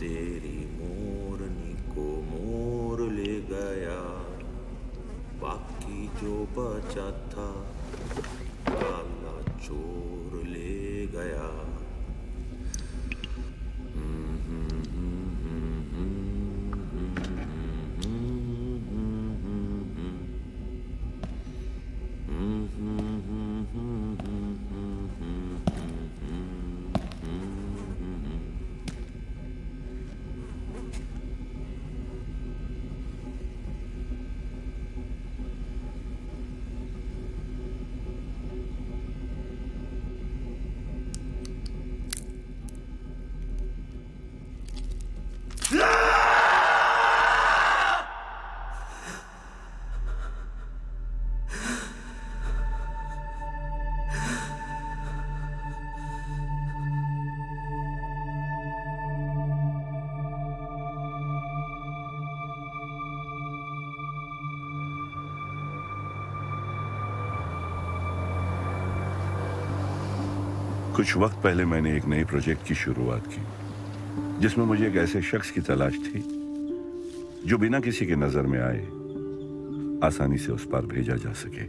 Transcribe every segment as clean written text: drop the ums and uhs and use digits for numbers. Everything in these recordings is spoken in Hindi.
तेरी मोरनी को मोर ले गया, बाकी जो बचा था काला चोर ले गया। कुछ वक्त पहले मैंने एक नए प्रोजेक्ट की शुरुआत की, जिसमें मुझे एक ऐसे शख्स की तलाश थी जो बिना किसी के नजर में आए आसानी से उस पार भेजा जा सके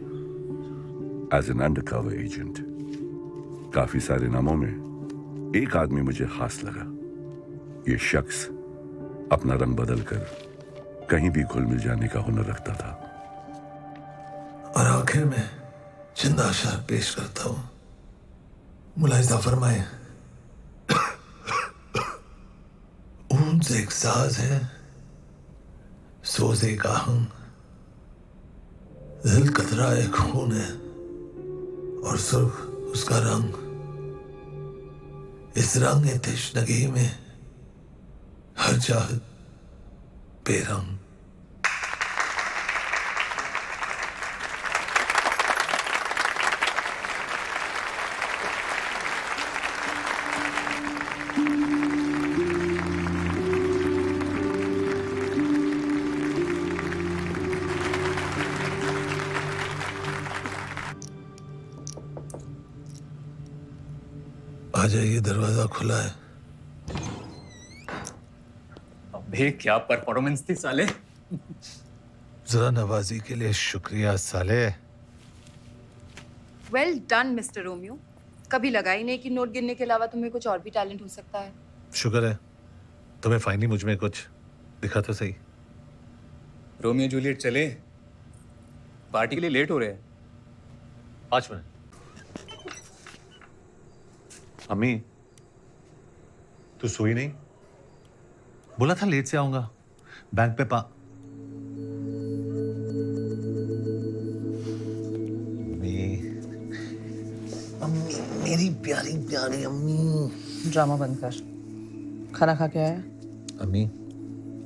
एज एन अंडरकवर एजेंट। काफी सारे नामों में एक आदमी मुझे खास लगा। ये शख्स अपना रंग बदलकर कहीं भी घुल मिल जाने का हुनर रखता था। और आखिर में चंद आशार पेश करता हूं। मुलाहिजा फरमाए, ऊन से एक साज है, सोजे का हंग, दिल कतरा एक खून है और सुर्ख उसका रंग। इस रंग तश्नगी में हर चाहत बेरंग। आ जाइए, दरवाजा खुला है। अबे क्या परफॉर्मेंस थी साले। जरा नवाजी के लिए शुक्रिया साले। Well done mister Romeo. कभी लगा ही नहीं कि नोट गिनने के अलावा तुम्हें कुछ और भी टैलेंट हो सकता है। शुक्र है तुम्हें फाइनली मुझ में कुछ दिखा तो सही। रोमियो जूलियट चले, पार्टी के लिए लेट हो रहे हैं। 5 मिनट। अम्मी, तू सोई नहीं? बोला था लेट से आऊंगा। बैंक पे अम्मी, मेरी प्यारी प्यारी अम्मी। ड्रामा बंद कर। खाना खा के आया? अम्मी,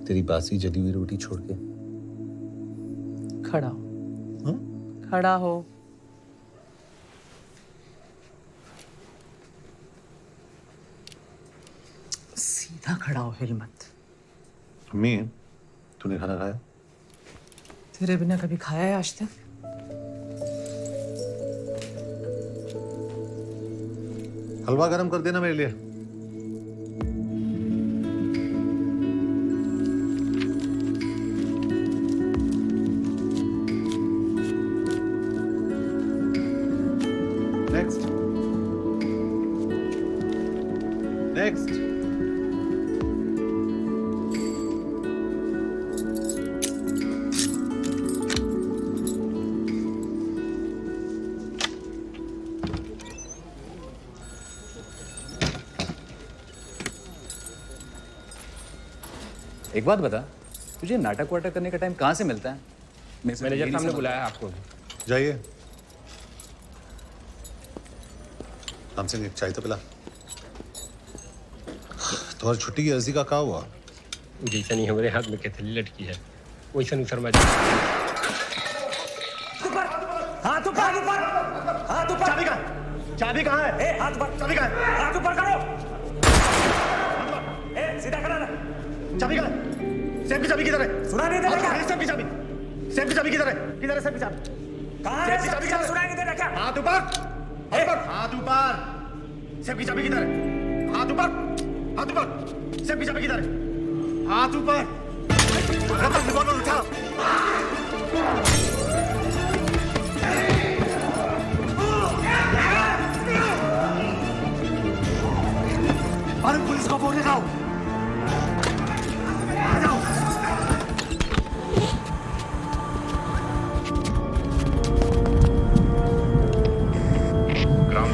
तेरी बासी जली हुई रोटी छोड़ के। खड़ा हो। खड़ा हो। सीधा खड़ा हो, हिल मत। अम्मी, तूने खाना खाया? तेरे बिना कभी खाया है आज तक? हलवा गरम कर देना मेरे लिए। Next next. एक बात बता, तुझे नाटक वाटक करने का टाइम कहाँ से मिलता है? मैनेजर साहब ने बुलाया है आपको। जाइए, राम सिंह एक चाय तो पिला। तुम्हारी छुट्टी की अर्जी का क्या हुआ? जैसा नहीं हमारे हाथ में कैथली लटकी है वैसा नहीं शर्मा जी। हाथ ऊपर ऊपर, हाथ ऊपर। चाबी कहाँ? चाबी कहाँ है? ए, हाथ ऊपर। चाबी कहाँ है? हाथ ऊपर करो। ए, सीधा खड़ा रह। चाबी कहाँ है? सेफ की चाबी किधर है? सुना नहीं दे रहा क्या? सेफ की चाबी। सेफ की चाबी किधर है? किधर है सेफ की चाबी? कहाँ है? सेफ की चाबी किधर है? सुना नहीं दे रहा क्या? हाथ ऊपर। हाथ ऊपर। सेफ की चाबी किधर है? हाथ ऊपर। हाथ ऊपर। सेफ की चाबी किधर है? हाथ ऊपर। रिवॉल्वर उठा। अरे पुलिस को फोन लगाओ। Ground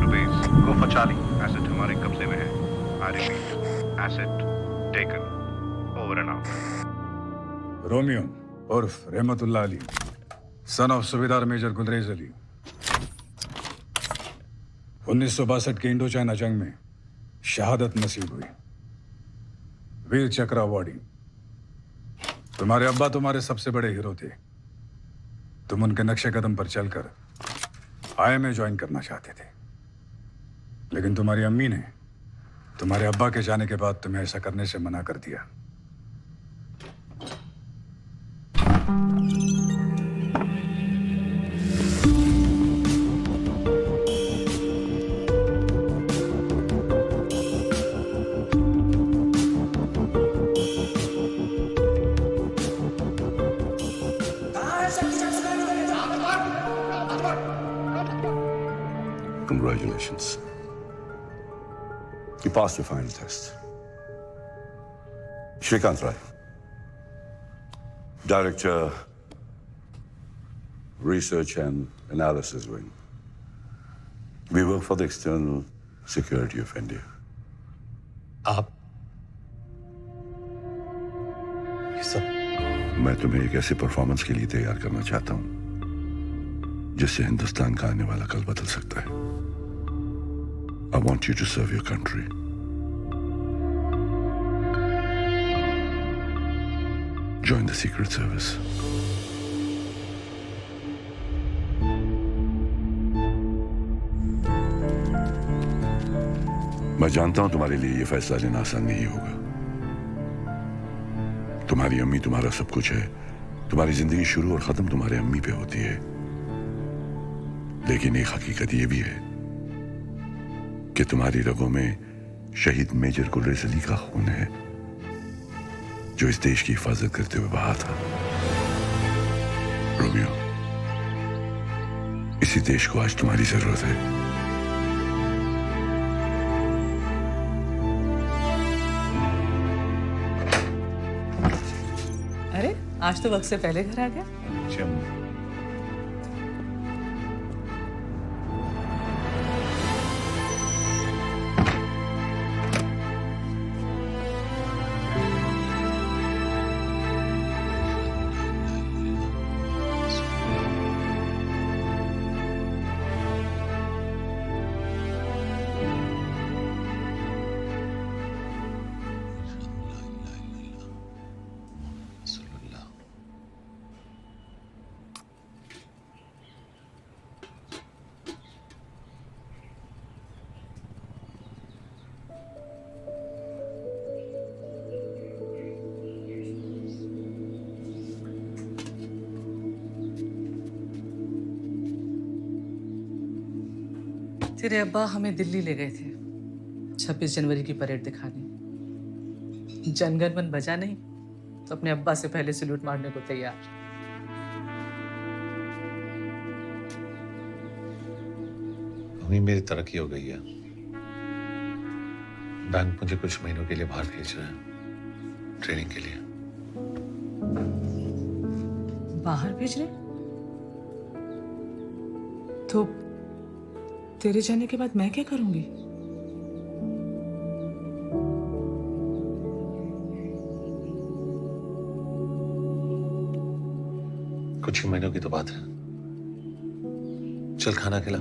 to base go for Charlie. Asset हमारे कब्जे में है। I repeat, asset taken, over and out. Romeo उर्फ Rahmatullah Ali, son of subedar major Gulrez Ali, 1962 के इंडो चाइना जंग में शहादत नसीब हुई, वीर चक्र अवॉर्डी। तुम्हारे अब्बा तुम्हारे सबसे बड़े हीरो थे। तुम उनके नक्शे कदम पर चलकर IMA ज्वाइन करना चाहते थे, लेकिन तुम्हारी अम्मी ने तुम्हारे अब्बा के जाने के बाद तुम्हें ऐसा करने से मना कर दिया। Congratulations. You passed your final test. Shrikant Rai, Director, Research and Analysis Wing. We work for the external security of India. आप ये सब मैं तुम्हें एक ऐसे परफॉर्मेंस के लिए तैयार करना चाहता हूं जिससे हिंदुस्तान का आने वाला कल बदल सकता है। I want you to serve your country. Join the Secret Service. मैं जानता हूं तुम्हारे लिए यह फैसला लेना आसान नहीं होगा। तुम्हारी अम्मी तुम्हारा सब कुछ है। तुम्हारी जिंदगी शुरू और खत्म तुम्हारे अम्मी पे होती है। लेकिन एक हकीकत यह भी है कि तुम्हारी रगों में शहीद मेजर गुलरेज अली का खून है, जो इस देश की हिफाजत करते हुए बहा था। रोमियो, इसी देश को आज तुम्हारी जरूरत है। अरे आज तो वक्त से पहले घर आ गया। तेरे अब्बा हमें दिल्ली ले गए थे 26 जनवरी की परेड दिखाने। जनगण मन बजा नहीं तो अपने अब्बा से पहले सैल्यूट मारने को तैयार। अम्मी, मेरी तरक्की हो गई है। बैंक मुझे कुछ महीनों के लिए बाहर भेज रहा है ट्रेनिंग के लिए। बाहर भेज रहे? तो तेरे जाने के बाद मैं क्या करूंगी? कुछ ही महीनों की तो बात है। चल खाना खिला।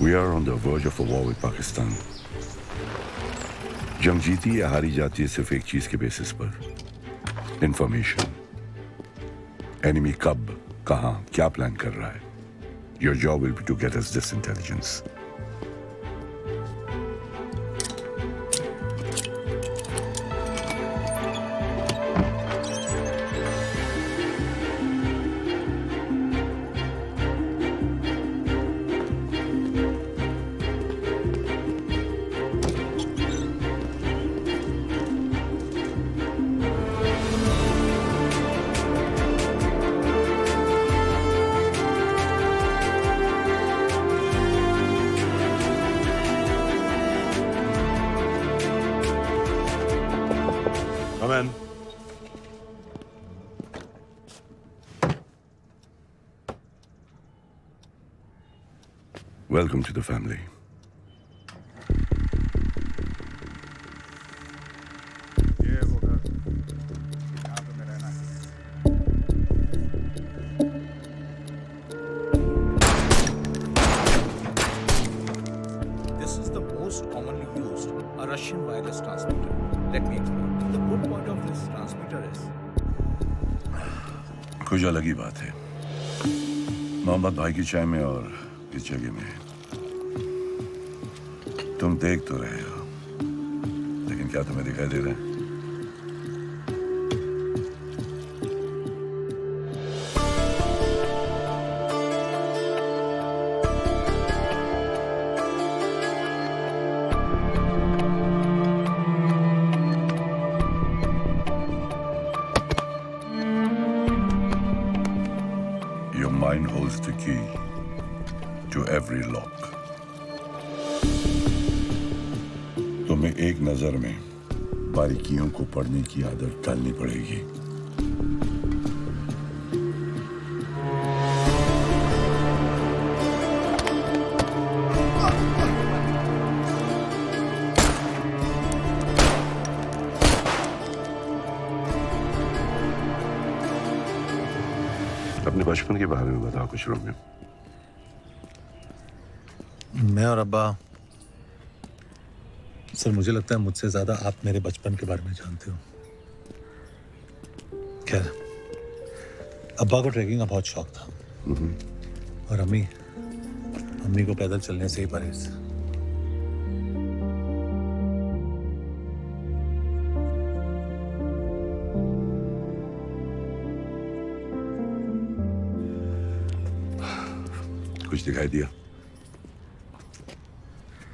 We are on the verge of a war with Pakistan. जंग जीती या हारी जाती है सिर्फ एक चीज के बेसिस पर, इंफॉर्मेशन। एनिमी कब, कहां, क्या प्लान कर रहा है. Your job will be to get us this intelligence. Come in. Welcome to the family. ये वो घर यहाँ पे मैं रहना है. This is the most commonly used, a Russian wireless transmitter. Let me explain. The good point of this transmitter is कुछ अलग ही बात है. मोहम्मद भाई की चाय में और इस जगह में तुम देख तो रहे हो, लेकिन क्या तुम्हें दिखाई दे रहा है? Your mind holds the key to every lock. तुम्हें एक नजर में बारीकियों को पढ़ने की आदत डालनी पड़ेगी. अपने बचपन के बारे में बताओ कुछ, रोमियो. मैं और अब्बा, सर मुझे लगता है मुझसे ज्यादा आप मेरे बचपन के बारे में जानते हो. खैर, अब्बा को ट्रैकिंग का बहुत शौक था और अम्मी को पैदल चलने से ही परहेज. कुछ दिखाई दिया?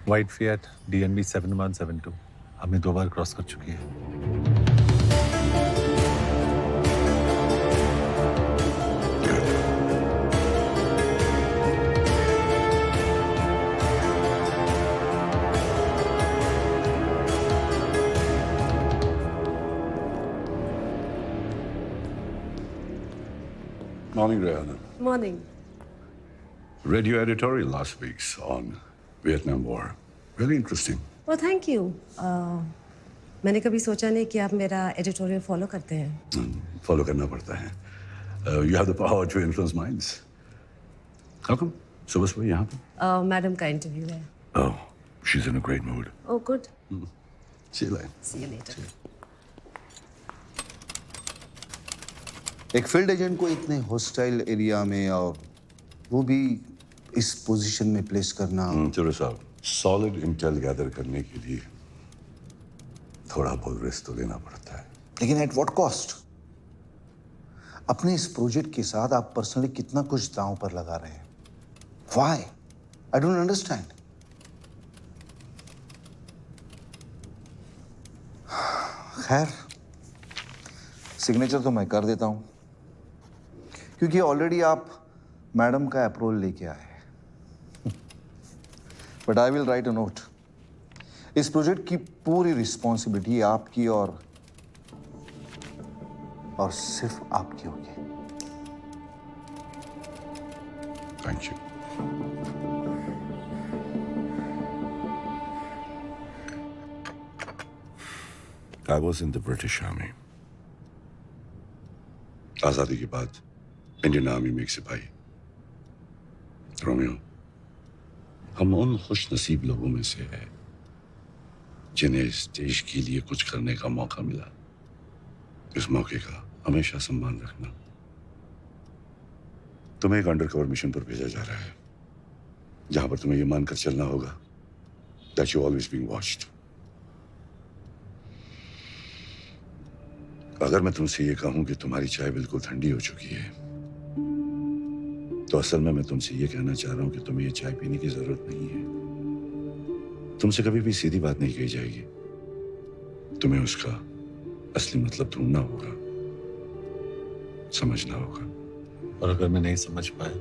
वाइट फिएट DNB 7172 हमें 2 बार क्रॉस कर चुकी है. Morning, Rihanna. Morning. Read your editorial last week on Vietnam War. Very interesting. Oh, thank you. मैंने कभी सोचा नहीं कि आप मेरा एडिटोरियल फॉलो करते हैं. फॉलो करना पड़ता है. You have the power to influence minds. How come? सुबह यहाँ पे? मैडम का इंटरव्यू है. Oh, she's in a great mood. Oh, good. See you later. See you later. एक फील्ड एजेंट को इतने हॉस्टाइल एरिया में और वो भी इस पोजीशन में प्लेस करना. चलो साहब, सॉलिड इंटेल गैदर करने के लिए थोड़ा बहुत रिस्क तो लेना पड़ता है. लेकिन एट व्हाट कॉस्ट? अपने इस प्रोजेक्ट के साथ आप पर्सनली कितना कुछ दांव पर लगा रहे हैं. व्हाई? I don't understand. खैर, सिग्नेचर तो मैं कर देता हूं क्योंकि ऑलरेडी आप मैडम का अप्रूवल लेके आए हैं. But I will write a note. इस प्रोजेक्ट की पूरी रिस्पॉन्सिबिलिटी आपकी और सिर्फ आपकी होगी. Thank you. I was in the British Army. आजादी के बाद इंडियन आर्मी में एक सिपाही. रोमियो, हम उन खुश नसीब लोगों में से हैं जिन्हें इस देश के लिए कुछ करने का मौका मिला. इस मौके का हमेशा सम्मान रखना. तुम्हें एक अंडरकवर मिशन पर भेजा जा रहा है जहां पर तुम्हें यह मानकर चलना होगा that you always being watched. अगर मैं तुमसे ये कहूं कि तुम्हारी चाय बिल्कुल ठंडी हो चुकी है तो असल में मैं तुमसे ये कहना चाह रहा हूं कि तुम्हें ये चाय पीने की जरूरत नहीं है। तुमसे कभी भी सीधी बात नहीं कही जाएगी, तुम्हें उसका असली मतलब ढूंढना होगा, समझना होगा। और अगर मैं नहीं समझ पाया?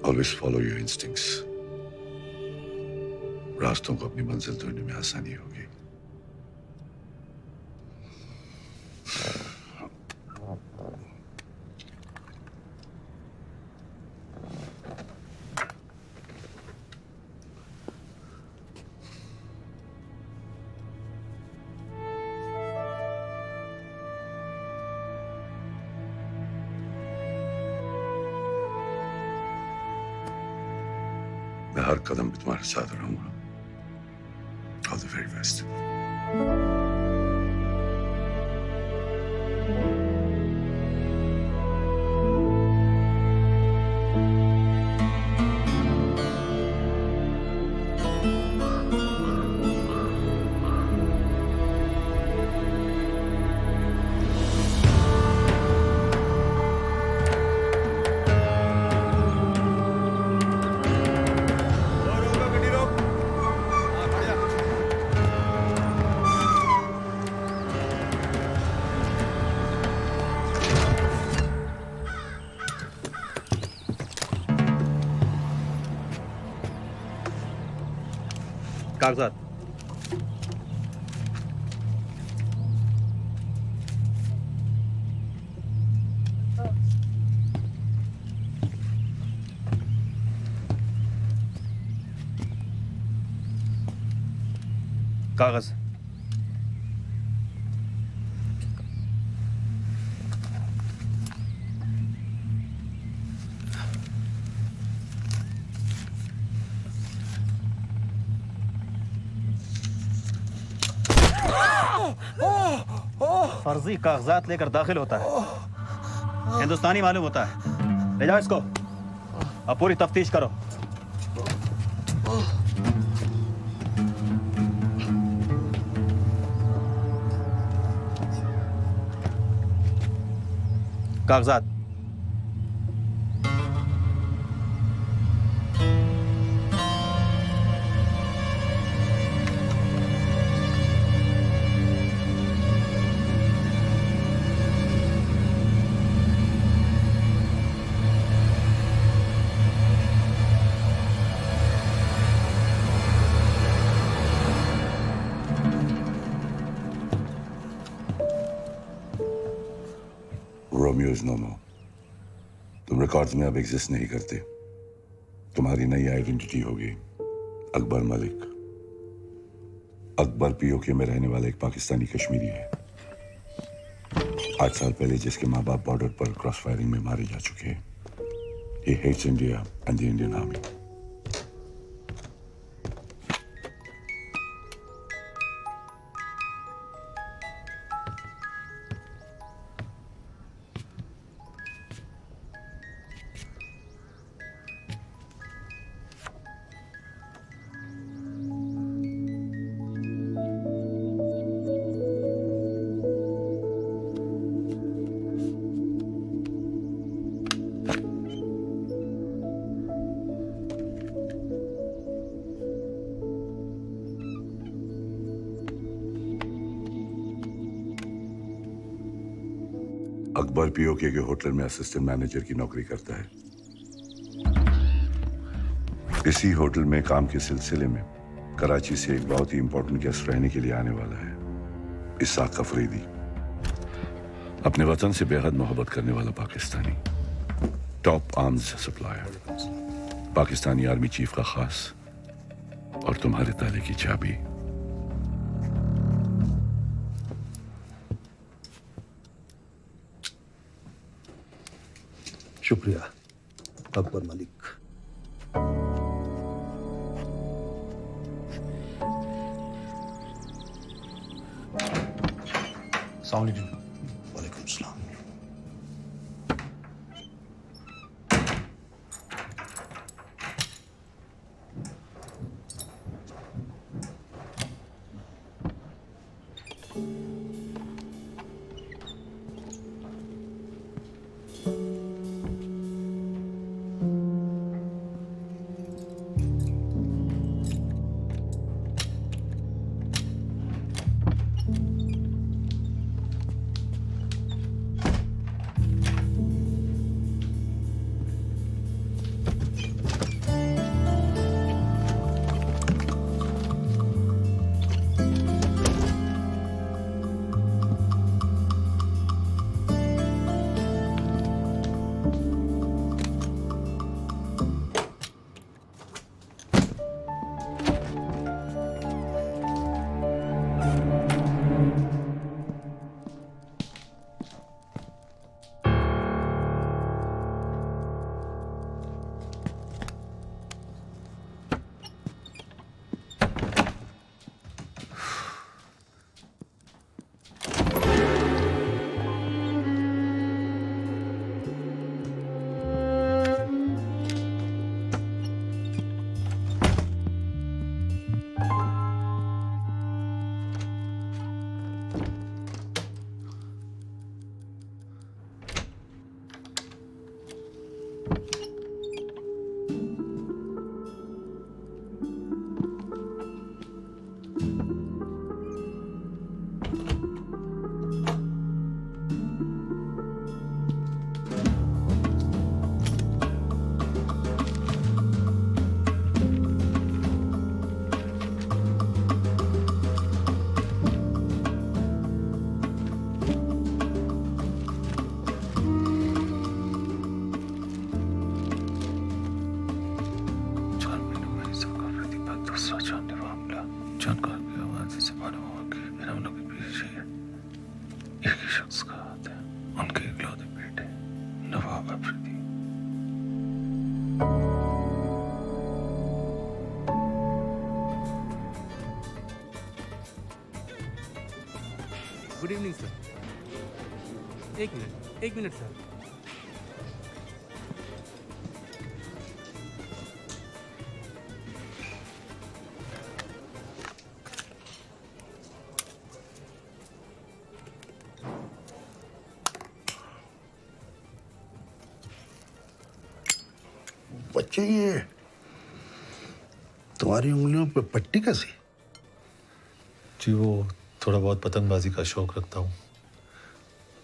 Always follow your instincts. रास्तों को अपनी मंजिल ढूंढने में आसानी होगी। मैं हर कदम पे तुम्हारे साथ रहूंगा। All the very best. कागजात। कागज। फर्जी कागजात लेकर दाखिल होता है, हिंदुस्तानी मालूम होता है। ले जाओ इसको, अब पूरी तफ्तीश करो। कागजात। रोमियो इज नो मोर। तुम रिकॉर्ड्स में अब एग्जिस्ट नहीं करते। तुम्हारी नई आइडेंटिटी होगी अकबर मलिक। अकबर पीओके में रहने वाला एक पाकिस्तानी कश्मीरी है। 8 साल पहले जिसके माँ बाप बॉर्डर पर क्रॉस फायरिंग में मारे जा चुके हैं। He hates India and the Indian Army. Akbar PoK के होटल में असिस्टेंट मैनेजर की नौकरी करता है। इसी होटल में काम के सिलसिले में कराची से एक बहुत ही इंपॉर्टेंट गेस्ट रहने के लिए आने वाला है, इसाक अफरीदी। अपने वतन से बेहद मोहब्बत करने वाला Pakistani, top arms supplier, Pakistani army chief का खास और तुम्हारे ताले की चाबी। शुक्रिया अकबर मलिक। वालेकुम सलाम। Good evening sir. एक मिनट सर। बच्चे, ये तुम्हारी उंगलियों पे पट्टी कैसी? जी वो थोड़ा बहुत पतंगबाजी का शौक रखता हूँ।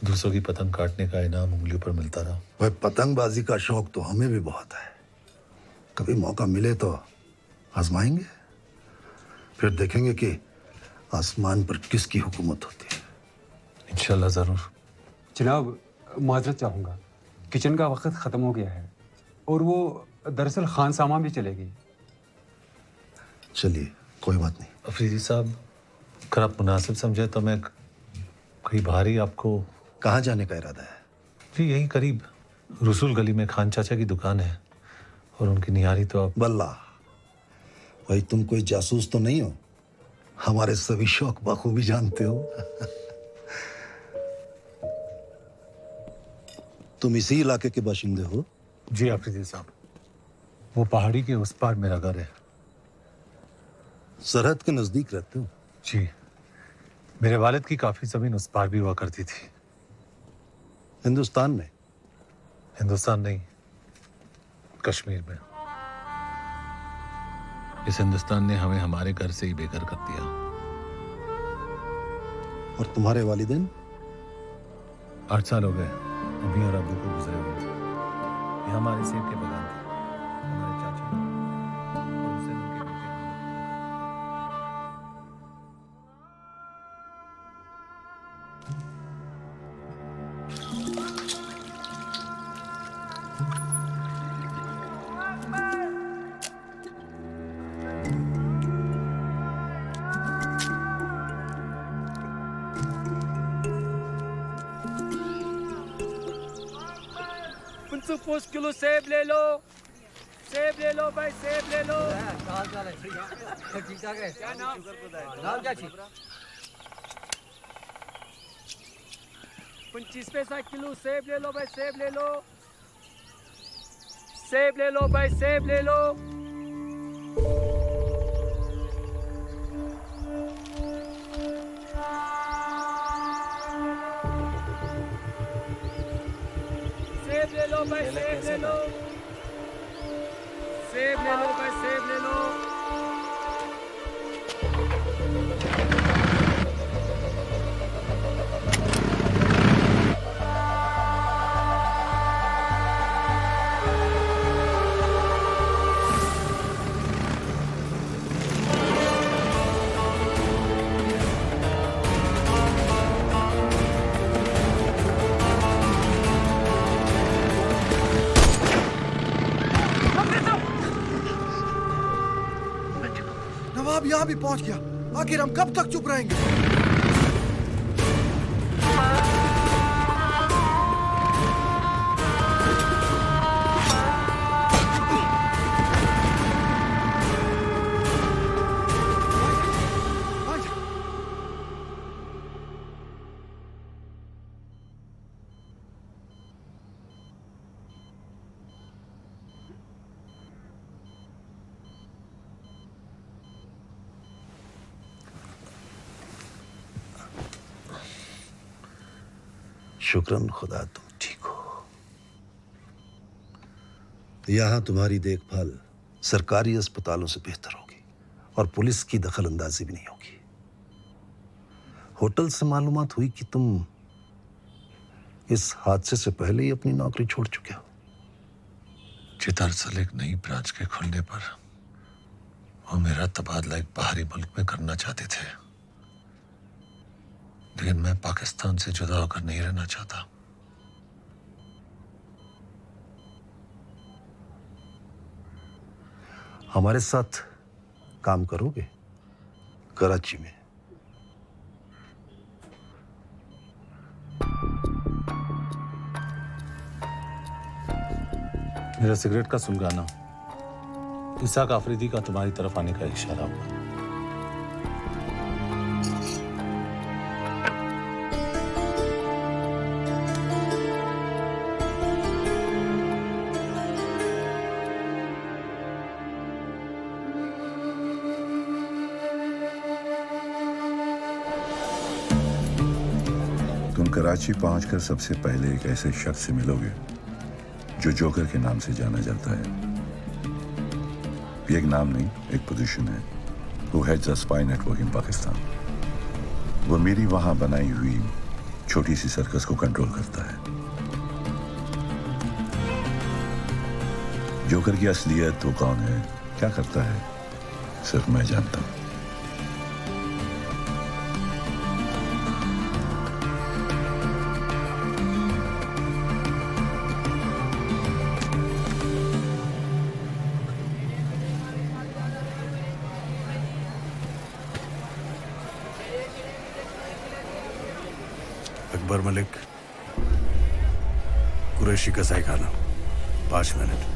दूसरों की पतंग काटने का इनाम उंगलियों पर मिलता रहा। भाई पतंगबाजी का शौक तो हमें भी बहुत है। कभी मौका मिले तो आजमाएंगे, फिर देखेंगे कि आसमान पर किसकी हुकूमत होती है। इंशाल्लाह जरूर। जनाब माजरत चाहूँगा, किचन का वक्त ख़त्म हो गया है और वो दरअसल खान सामा भी चलेगी। चलिए कोई बात नहीं। अफरीदी साहब, अगर आप मुनासिब समझे तो मैं कहीं बाहर ही आपको। कहाँ जाने का इरादा है? जी यहीं करीब रसूल गली में खान चाचा की दुकान है और उनकी निहारी तो आप। बल्ला भाई, तुम कोई जासूस तो नहीं हो? हमारे सभी शौक बखूबी जानते हो। तुम इसी इलाके के बाशिंदे हो? जी अफरीदी साहब, वो पहाड़ी के उस पार मेरा घर है। सरहद के नजदीक रहते हो? जी, मेरे वालिद की काफी जमीन उस पार भी हुआ करती थी। हिंदुस्तान में? हिंदुस्तान नहीं, कश्मीर में। इस हिंदुस्तान ने हमें हमारे घर से ही बेघर कर दिया। और तुम्हारे वालिदैन? 8 साल हो गए अम्मी और अब्बू को गुजरे हुए। ये हमारे सेब के बगान थे। हमारे चाचा और उसे उनके बेटे। तो 5 किलो सेब ले लो। सेब ले लो भाई, सेब ले लो। क्या नाम? नाम क्या छी? 25 पैसा किलो सेब ले लो भाई, सेब ले लो। सेब ले लो भाई, सेब ले लो। सेब ले लो भाई, सेब ले लो। सेब ले लो भाई, सेब ले लो। नवाब यहाँ भी पहुंच गया। आखिर हम कब तक चुप रहेंगे? शुक्रन खुदा तुम ठीक हो। यहां तुम्हारी देखभाल सरकारी अस्पतालों से बेहतर होगी और पुलिस की दखल अंदाजी भी नहीं होगी। होटल से मालूमात हुई कि तुम इस हादसे से पहले ही अपनी नौकरी छोड़ चुके हो। दरअसल एक नई ब्रांच के खुलने पर वो मेरा तबादला एक बाहरी मुल्क में करना चाहते थे, लेकिन मैं पाकिस्तान से जुदा होकर नहीं रहना चाहता। हमारे साथ काम करोगे कराची में? मेरा सिगरेट का सुलगाना इसाक आफरीदी का तुम्हारी तरफ आने का इशारा हुआ। तुम कराची पहुंचकर सबसे पहले एक ऐसे शख्स से मिलोगे जो जोकर के नाम से जाना जाता है। ये एक नाम नहीं, एक पोजीशन है। Who heads a spy network in Pakistan. वो मेरी वहां बनाई हुई छोटी सी सर्कस को कंट्रोल करता है। जोकर की असलियत वो कौन है, क्या करता है, सिर्फ मैं जानता हूं। अकबर मलिक, कुरैशी कसाई खाना, 5 मिनट।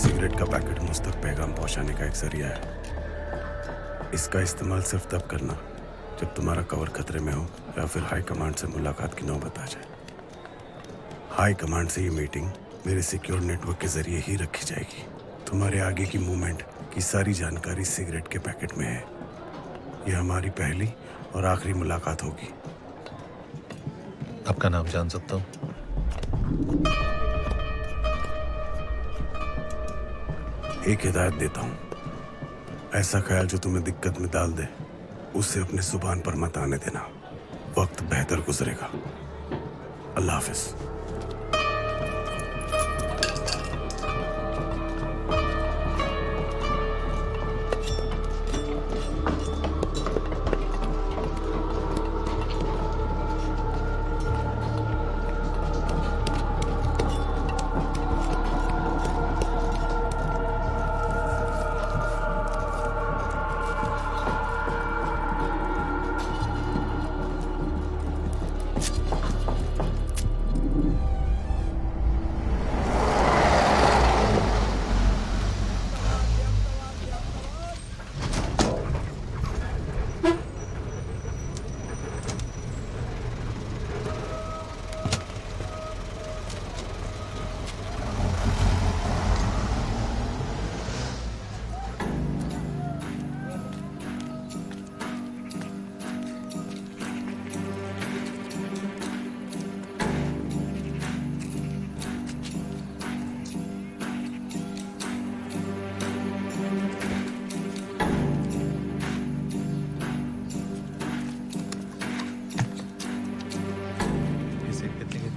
सिगरेट का पैकेट मुझ तक पैगाम पहुंचाने का एक जरिया है। इसका इस्तेमाल सिर्फ तब करना जब तुम्हारा कवर खतरे में हो या फिर हाई कमांड से मुलाकात की नौबत आ जाए। हाई कमांड से ये मीटिंग मेरे सिक्योर नेटवर्क के जरिए ही रखी जाएगी। तुम्हारे आगे की मूवमेंट की सारी जानकारी सिगरेट के पैकेट में है। यह हमारी पहली और आखिरी मुलाकात होगी। आपका नाम जान सकता हूँ? एक हिदायत देता हूं, ऐसा ख्याल जो तुम्हें दिक्कत में डाल दे उसे अपने जुबान पर मत आने देना। वक्त बेहतर गुजरेगा। अल्लाह हाफिज।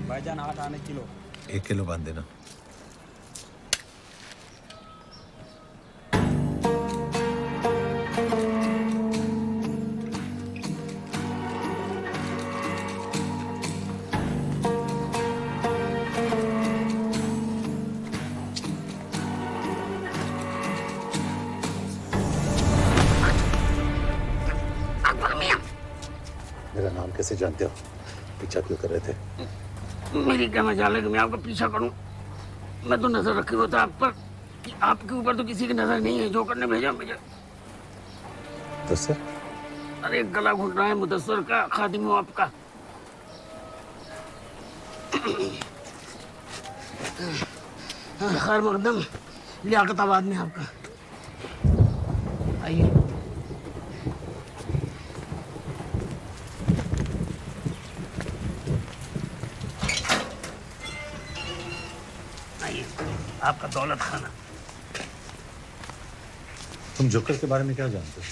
भाईजान 8 आने किलो। 1 किलो बांध देना। मेरा नाम कैसे जानते हो पीछा क्यों कर रहे थे? मेरी क्या मजाल है कि मैं आपका पीछा करूं? मैं तो नजर रखे हुआ था आप पर कि आपके ऊपर तो किसी की नजर नहीं है। जो करने भेजा मुझे। तो सर अरे गला घुट रहा है मुदस्सर का, खादिम हूं आपका। खैर मकदम लियाकताबाद में आपका। आइए। आइए आपका दौलत खाना। तुम जोकर के बारे में क्या जानते हो?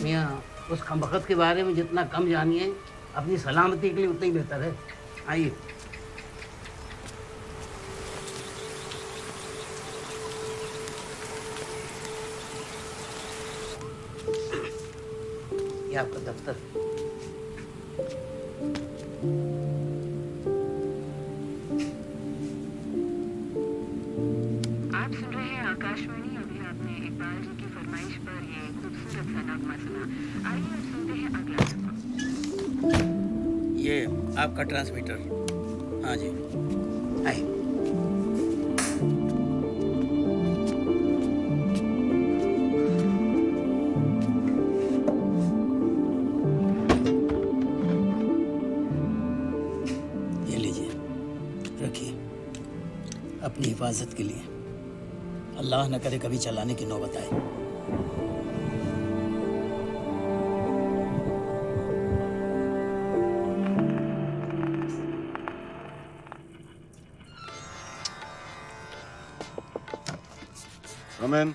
मियाँ उस खमबख्त के बारे में जितना कम जानिए अपनी सलामती के लिए उतना ही बेहतर है। आइए। ये आपका दफ्तर। आप सुन रहे हैं आकाशवाणी। अभी आपने इकबाल जी की फरमाइश पर ये खूबसूरत सा नगमा सुना। आइए अब सुनते हैं अगला नगमा। ये आपका ट्रांसमीटर। हाँ जी आइए। अपनी हिफाजत के लिए। अल्लाह न करे कभी चलाने की नौबत आए। Come in.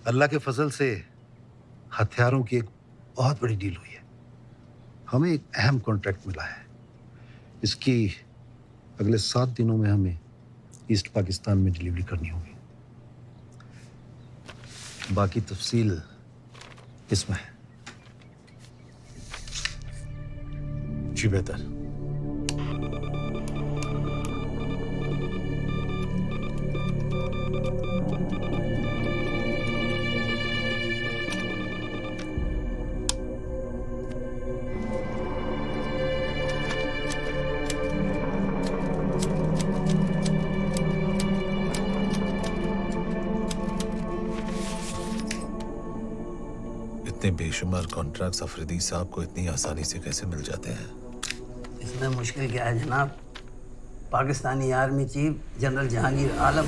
अल्लाह के फजल से हथियारों की एक बहुत बड़ी डील हुई है। हमें एक अहम कॉन्ट्रैक्ट मिला है। इसकी अगले 7 दिनों में हमें ईस्ट पाकिस्तान में डिलीवरी करनी होगी। बाकी तफसील इसमें है। जी बेहतर। इतने बेशुमार कॉन्ट्रैक्ट्स अफरीदी साहब को इतनी आसानी से कैसे मिल जाते हैं? इसमें मुश्किल क्या है जनाब? Pakistani army chief general Jahangir Alam,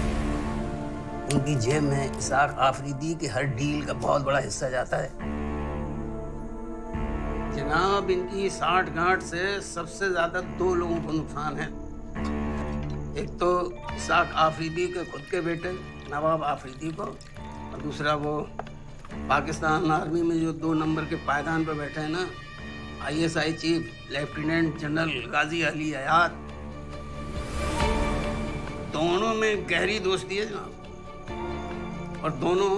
उनकी जेब में इसाक आफरीदी के हर डील का बहुत बड़ा हिस्सा जाता है। जनाब इनकी साठ-गांठ से सबसे ज्यादा 2 लोगों को नुकसान है। एक तो इसाक आफरीदी के खुद के बेटे नवाब आफरीदी को, और दूसरा वो पाकिस्तान आर्मी में जो 2 नंबर के पायदान पर बैठे हैं ना, ISI चीफ लेफ्टिनेंट जनरल गाजी अली हयात। दोनों में गहरी दोस्ती है जनाब, और दोनों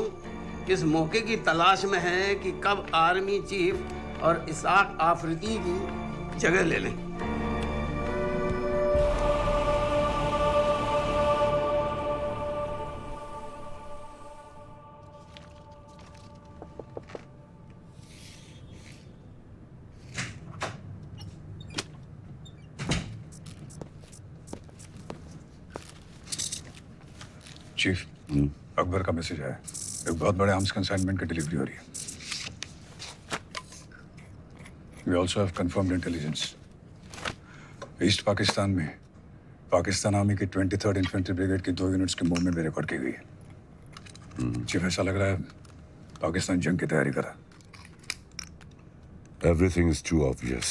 इस मौके की तलाश में हैं कि कब आर्मी चीफ और इसाक आफरीदी की जगह ले लें। चीफ, अकबर का मैसेज है। एक बहुत बड़े आर्म्स कंसाइनमेंट की डिलीवरी हो रही है। We also have confirmed intelligence. East Pakistan में पाकिस्तान आर्मी की 23rd इन्फेंट्री ब्रिगेड की 2 यूनिट्स की मूवमेंट भी रिकॉर्ड की गई है। चीफ, ऐसा लग रहा है पाकिस्तान जंग की तैयारी कर रहा है। Everything is too obvious.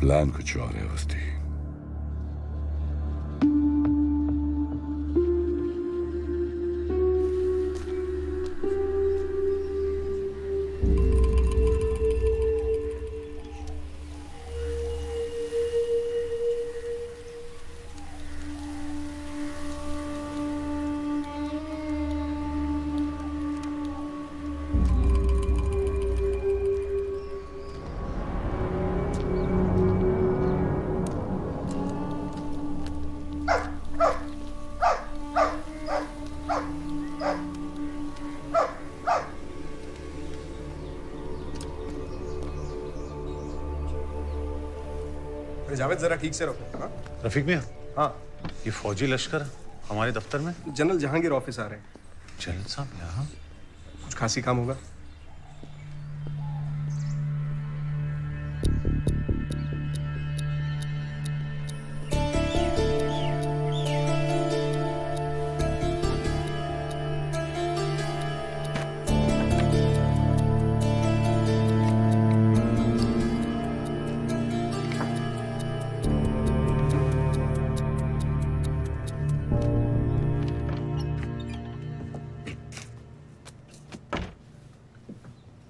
Plan कुछ और है उसकी। जावेद जरा ठीक से रखो। हाँ? रफीक मियां, हाँ, ये फौजी लश्कर हमारे दफ्तर में। जनरल जहांगीर ऑफिस आ रहे हैं। जनरल साहब यहाँ? कुछ खासी काम होगा।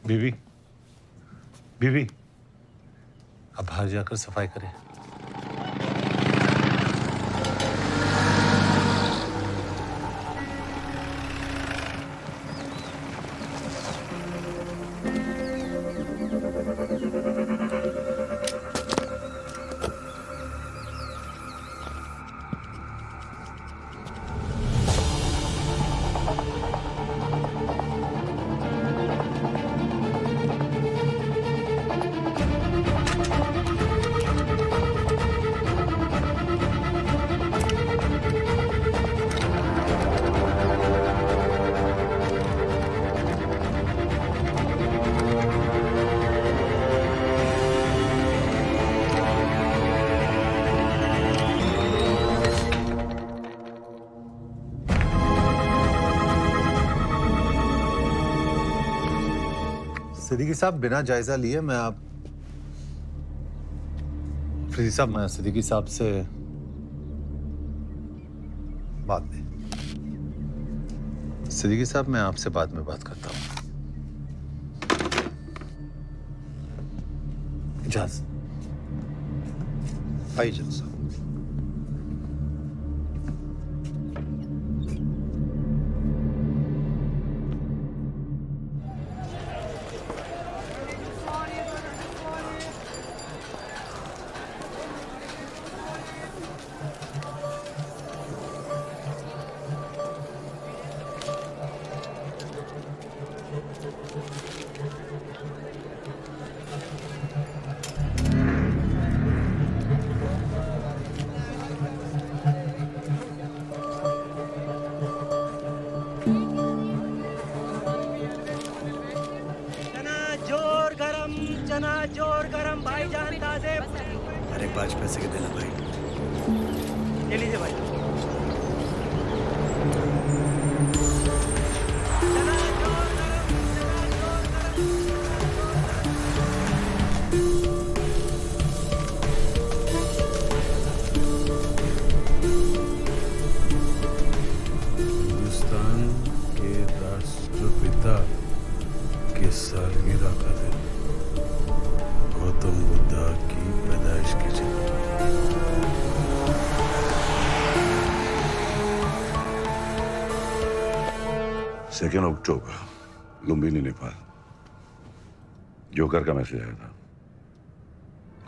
बीवी, बीवी, अब बाहर जाकर सफाई करें। सिद्दीकी साहब, बिना जायजा लिए मैं अफरीदी साहब, मैं सिद्दीकी साहब से बाद में। सिद्दीकी साहब, मैं आपसे बाद में बात करता हूँ। इजाज़त। आइए जनरल साहब। चना जोर गरम भाईजान ताजे। अरे 5 पैसे के देना भाई। ये लीजिए भाई। हिंदुस्तान के राष्ट्रपिता की सालगिरह का दिन, गौतम बुद्धा की पैदाइश की जयंती। 2 अक्टूबर, लुम्बिनी, नेपाल। जोकर का मैसेज आया था,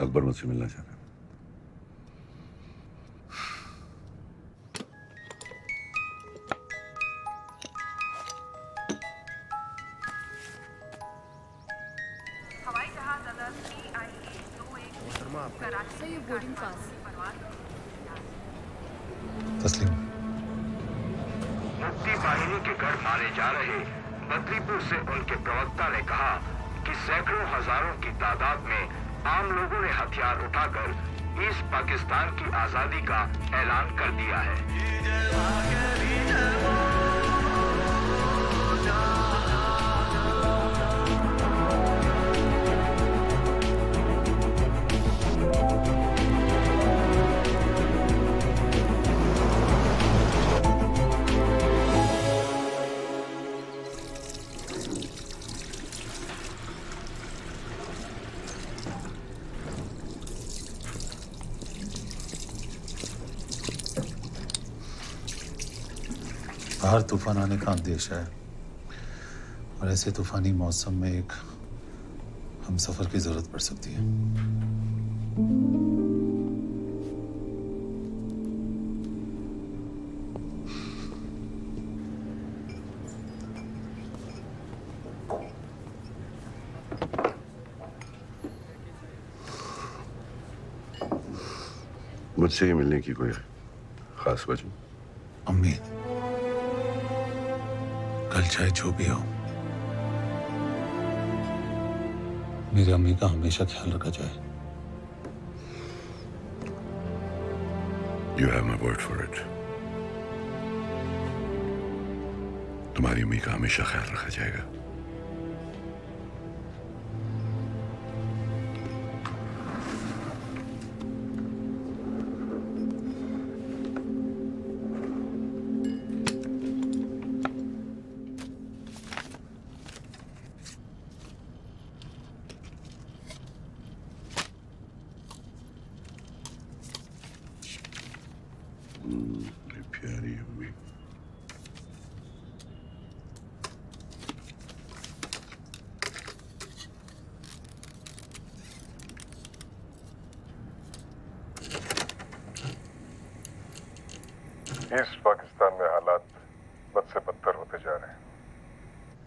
अकबर मुझसे मिलना चाहता है। तस्लीम। मुक्ति बाहिनी के घर मारे जा रहे बद्रीपुर से उनके प्रवक्ता ने कहा कि सैकड़ों हजारों की तादाद में आम लोगों ने हथियार उठाकर ईस्ट पाकिस्तान की आजादी का ऐलान कर दिया है। बाहर तूफान आने का अंदेशा है और ऐसे तूफानी मौसम में एक हम सफर की जरूरत पड़ सकती है। मुझसे ही मिलने की कोई खास वजह? अम्मी, कल चाहे जो भी हो, मेरी अम्मी का हमेशा ख्याल रखा जाए। You have my word for it. तुम्हारी अम्मी का हमेशा ख्याल रखा जाएगा। प्यारी अम्मी। ईस्ट पाकिस्तान में हालात बद से बदतर होते जा रहे हैं।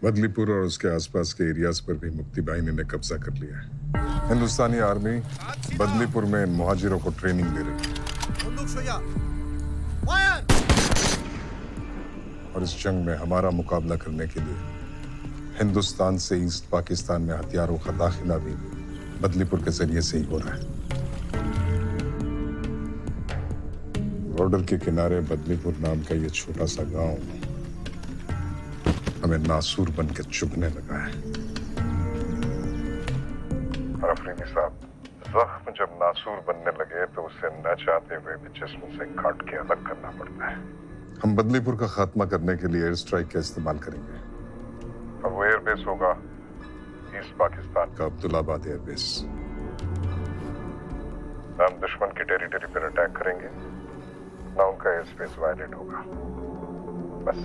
बदलीपुर और उसके आसपास के एरियाज पर भी मुक्ति बाहिनी ने कब्जा कर लिया है। हिंदुस्तानी आर्मी बदलीपुर में इन मुहाजिरों को ट्रेनिंग दे रही है और इस जंग में हमारा मुकाबला करने के लिए हिंदुस्तान से ईस्ट पाकिस्तान में हथियारों का दाखिला भी बदलीपुर के जरिए से ही हो रहा है। बॉर्डर के किनारे बदलीपुर नाम का ये छोटा सा गांव हमें नासूर बन के चुभने लगा है। और अफरीदी साहब, जख्म जब नासूर बनने लगे तो उसे न चाहते हुए भी जिस्म से काट के अलग करना पड़ता है। हम बदलीपुर का खात्मा करने के लिए एयर स्ट्राइक का इस्तेमाल करेंगे और वो एयरबेस होगा ईस्ट पाकिस्तान का अब्दुल्लाबाद एयरबेस। ना हम दुश्मन की टेरिटरी पर अटैक करेंगे, ना उनका एयर स्पेस वायलेट होगा। बस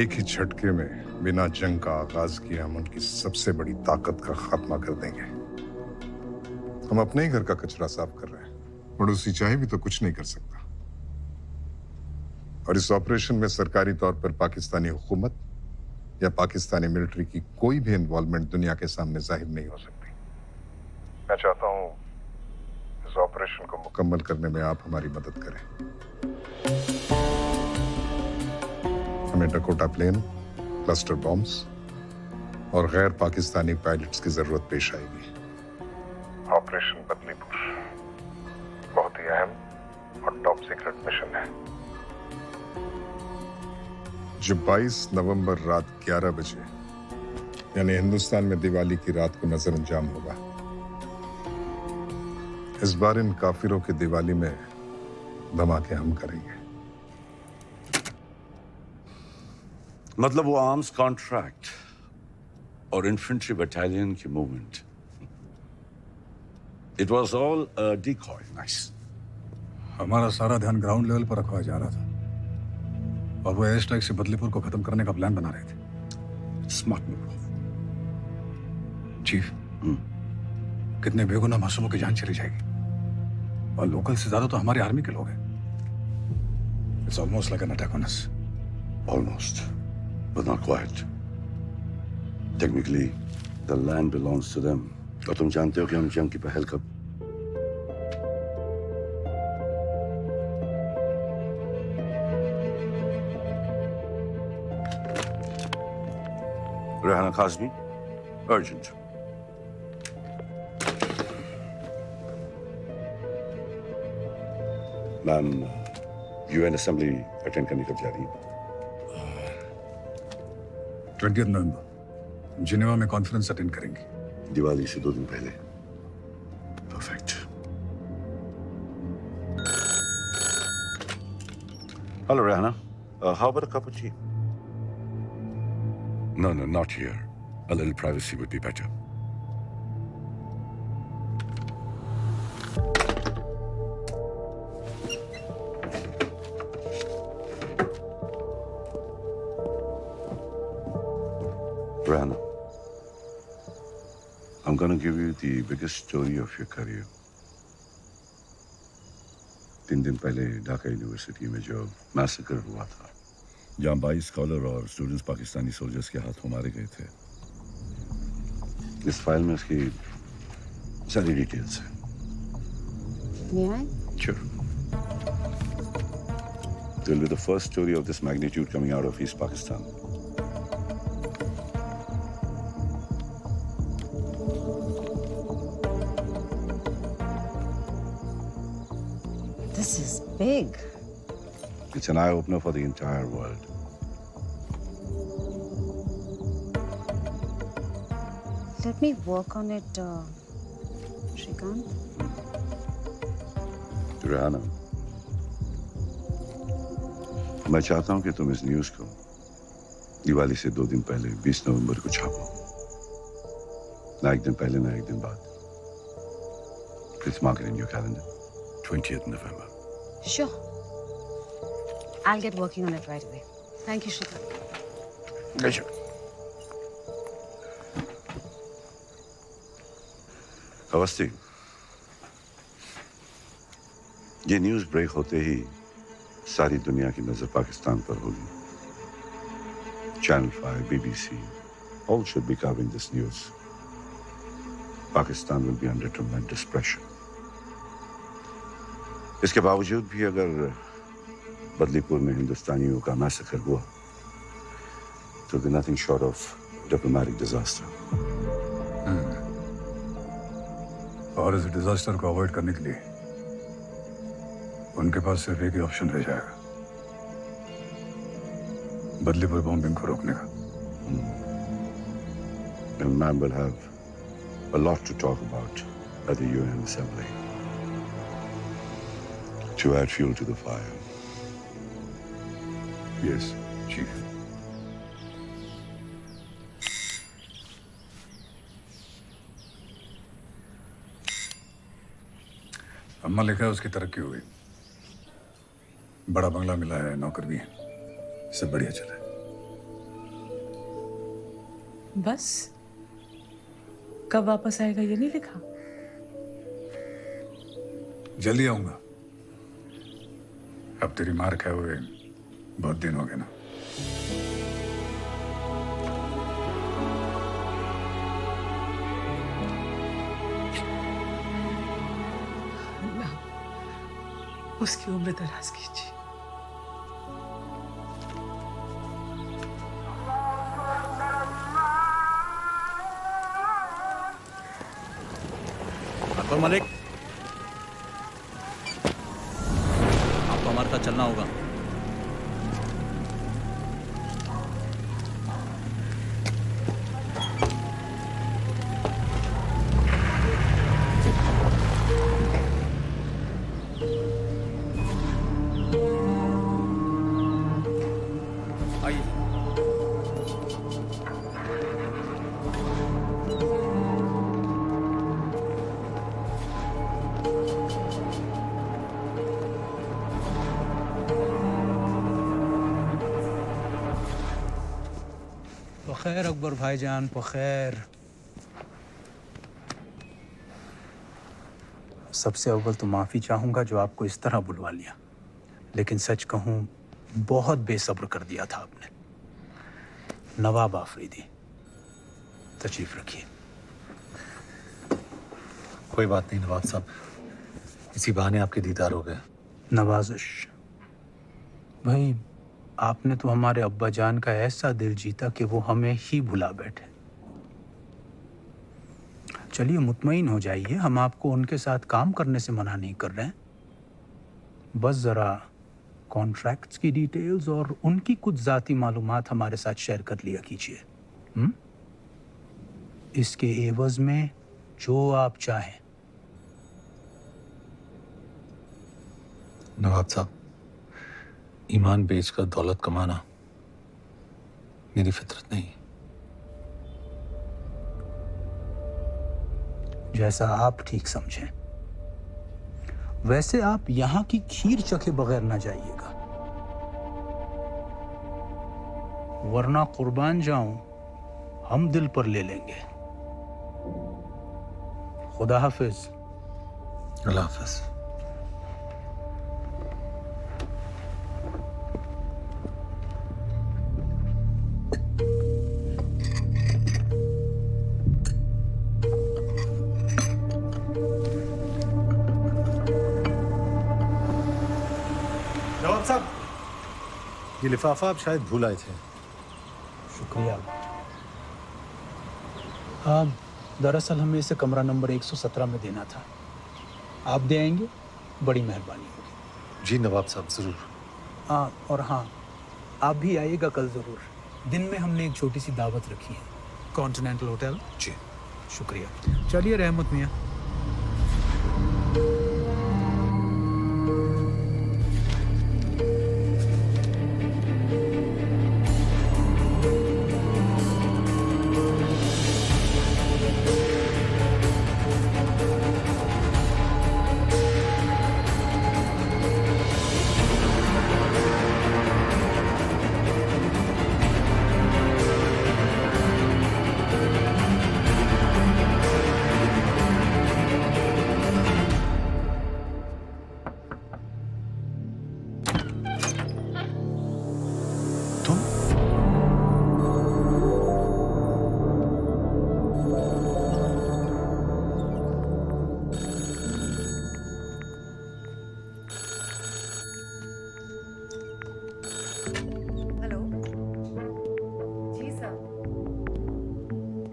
एक ही झटके में बिना जंग का आगाज किए हम उनकी सबसे बड़ी ताकत का खात्मा कर देंगे। हम अपने ही घर का कचरा साफ कर रहे हैं, पड़ोसी चाहे भी तो कुछ नहीं कर सकता। और इस ऑपरेशन में सरकारी तौर पर पाकिस्तानी हुकूमत या पाकिस्तानी मिलिट्री की कोई भी इन्वॉल्वमेंट दुनिया के सामने जाहिर नहीं हो सकती। मैं चाहता हूँ इस ऑपरेशन को मुकम्मल करने में आप हमारी मदद करें। हमें डकोटा प्लेन, क्लस्टर बॉम्ब्स और गैर पाकिस्तानी पायलट्स की जरूरत पेश आएगी। ऑपरेशन बदलीपुर बहुत ही अहम और टॉप सीक्रेट मिशन है जो 22 नवंबर रात 11 बजे यानी हिंदुस्तान में दिवाली की रात को नजर अंजाम होगा। इस बार इन काफिरों की दिवाली में धमाके हम करेंगे। मतलब वो आर्म्स कॉन्ट्रैक्ट और इन्फेंट्री बटालियन की movement, it was all a decoy. Nice. हमारा सारा ध्यान ग्राउंड लेवल पर रखवाया जा रहा था और वो एयर स्ट्राइक से बदलीपुर को खत्म करने का प्लान बना रहे थे। Smart move chief. कितने बेगुनाह मासूमों की जान चली जाएगी और लोकल से ज्यादा तो हमारी आर्मी के लोग हैं। It's almost like an attack on us. Almost, but not quite. Technically, the land belongs to them. और तुम जानते हो कि हम जंग की पहल कब? Rehana Kazmi, urgent. Ma'am UN assembly attend करने कब जा रही है? 20 नवंबर जिनेवा में कॉन्फ्रेंस अटेंड करेंगे। दिवाली से 2 दिन पहले। Perfect. Hello Rehana, how about a cup of T? No, not here. A little privacy would be better. Rana, I'm going to give you the biggest story of your career. 3 दिन पहले ढाका यूनिवर्सिटी में जो मैसेकर हुआ था, जहाँ 22 स्कॉलर और स्टूडेंट्स पाकिस्तानी सोल्जर्स के हाथों मारे गए थे, इस फाइल में उसकी सारी डिटेल्स हैं। Sure. It will be the first story of this magnitude coming out of East Pakistan. This is big. It's an eye-opener for the entire world. Let me work on it, Shrikant. Rehana, मैं चाहता हूं कि तुम इस न्यूज़ को दिवाली से 2 दिन पहले 20 नवंबर को छापो। ना एक दिन पहले ना एक दिन बाद। Please mark it in your calendar. 20th November. Sure. I'll get working on it right away. Thank you, Shrikant. Pleasure. Awasthi, ये न्यूज़ ब्रेक होते ही सारी दुनिया की नजर पाकिस्तान पर होगी। Channel 5, BBC, all should be covering this news. Pakistan will be under tremendous pressure. इसके बावजूद भी अगर बदलीपुर में हिंदुस्तानियों का मैसेकर हुआ, तो be nothing short of diplomatic disaster. और इस डिजास्टर को अवॉइड करने के लिए उनके पास सिर्फ एक ही ऑप्शन रह जाएगा, बदलीपुर बॉम्बिंग को रोकने का। And man will have a lot to talk about at the UN Assembly to add fuel to the fire. Yes, Chief. अम्मा लिखा है उसकी तरक्की हो गई, बड़ा बंगला मिला है, नौकर भी है, सब बढ़िया चला है। बस कब वापस आएगा ये नहीं लिखा? जल्दी आऊंगा। अब तेरी मार खाए हुए बहुत दिन हो गए ना। उसकी उम्र दराज कीजिए। अकबर मलिक, आपको हमारे साथ चलना होगा। खैर अकबर भाईजान, खैर। सबसे अव्वल तो माफ़ी चाहूँगा जो आपको इस तरह बुलवा लिया, लेकिन सच कहूँ बहुत बेसब्र कर दिया था आपने। नवाब आफरीदी, तशरीफ रखिए। कोई बात नहीं नवाब साहब, इसी बहाने आपके दीदार हो गए। नवाजिश भाई, आपने तो हमारे अब्बा जान का ऐसा दिल जीता कि वो हमें ही भुला बैठे। चलिए मुतमईन हो जाइए, हम आपको उनके साथ काम करने से मना नहीं कर रहे हैं। बस ज़रा कॉन्ट्रैक्ट्स की डिटेल्स और उनकी कुछ ज़ाती मालूमात हमारे साथ शेयर कर लिया कीजिए। इसके एवज़ में जो आप चाहें। नवाब साहब, ईमान बेचकर दौलत कमाना मेरी फितरत नहीं। जैसा आप ठीक समझें। वैसे आप यहाँ की खीर चखे बगैर ना जाइएगा, वरना कुर्बान जाऊं हम दिल पर ले लेंगे। खुदा हाफिज। अल्लाह हाफिज। नवाब साहब, ये लिफाफा आप शायद भूल आए थे। शुक्रिया। दरअसल हमें इसे कमरा नंबर 117 में देना था। आप दे आएंगे? बड़ी मेहरबानी होगी। जी नवाब साहब, ज़रूर। और हाँ, आप भी आइएगा कल ज़रूर। दिन में हमने एक छोटी सी दावत रखी है, कॉन्टिनेंटल होटल। जी शुक्रिया। चलिए रहमत मियाँ।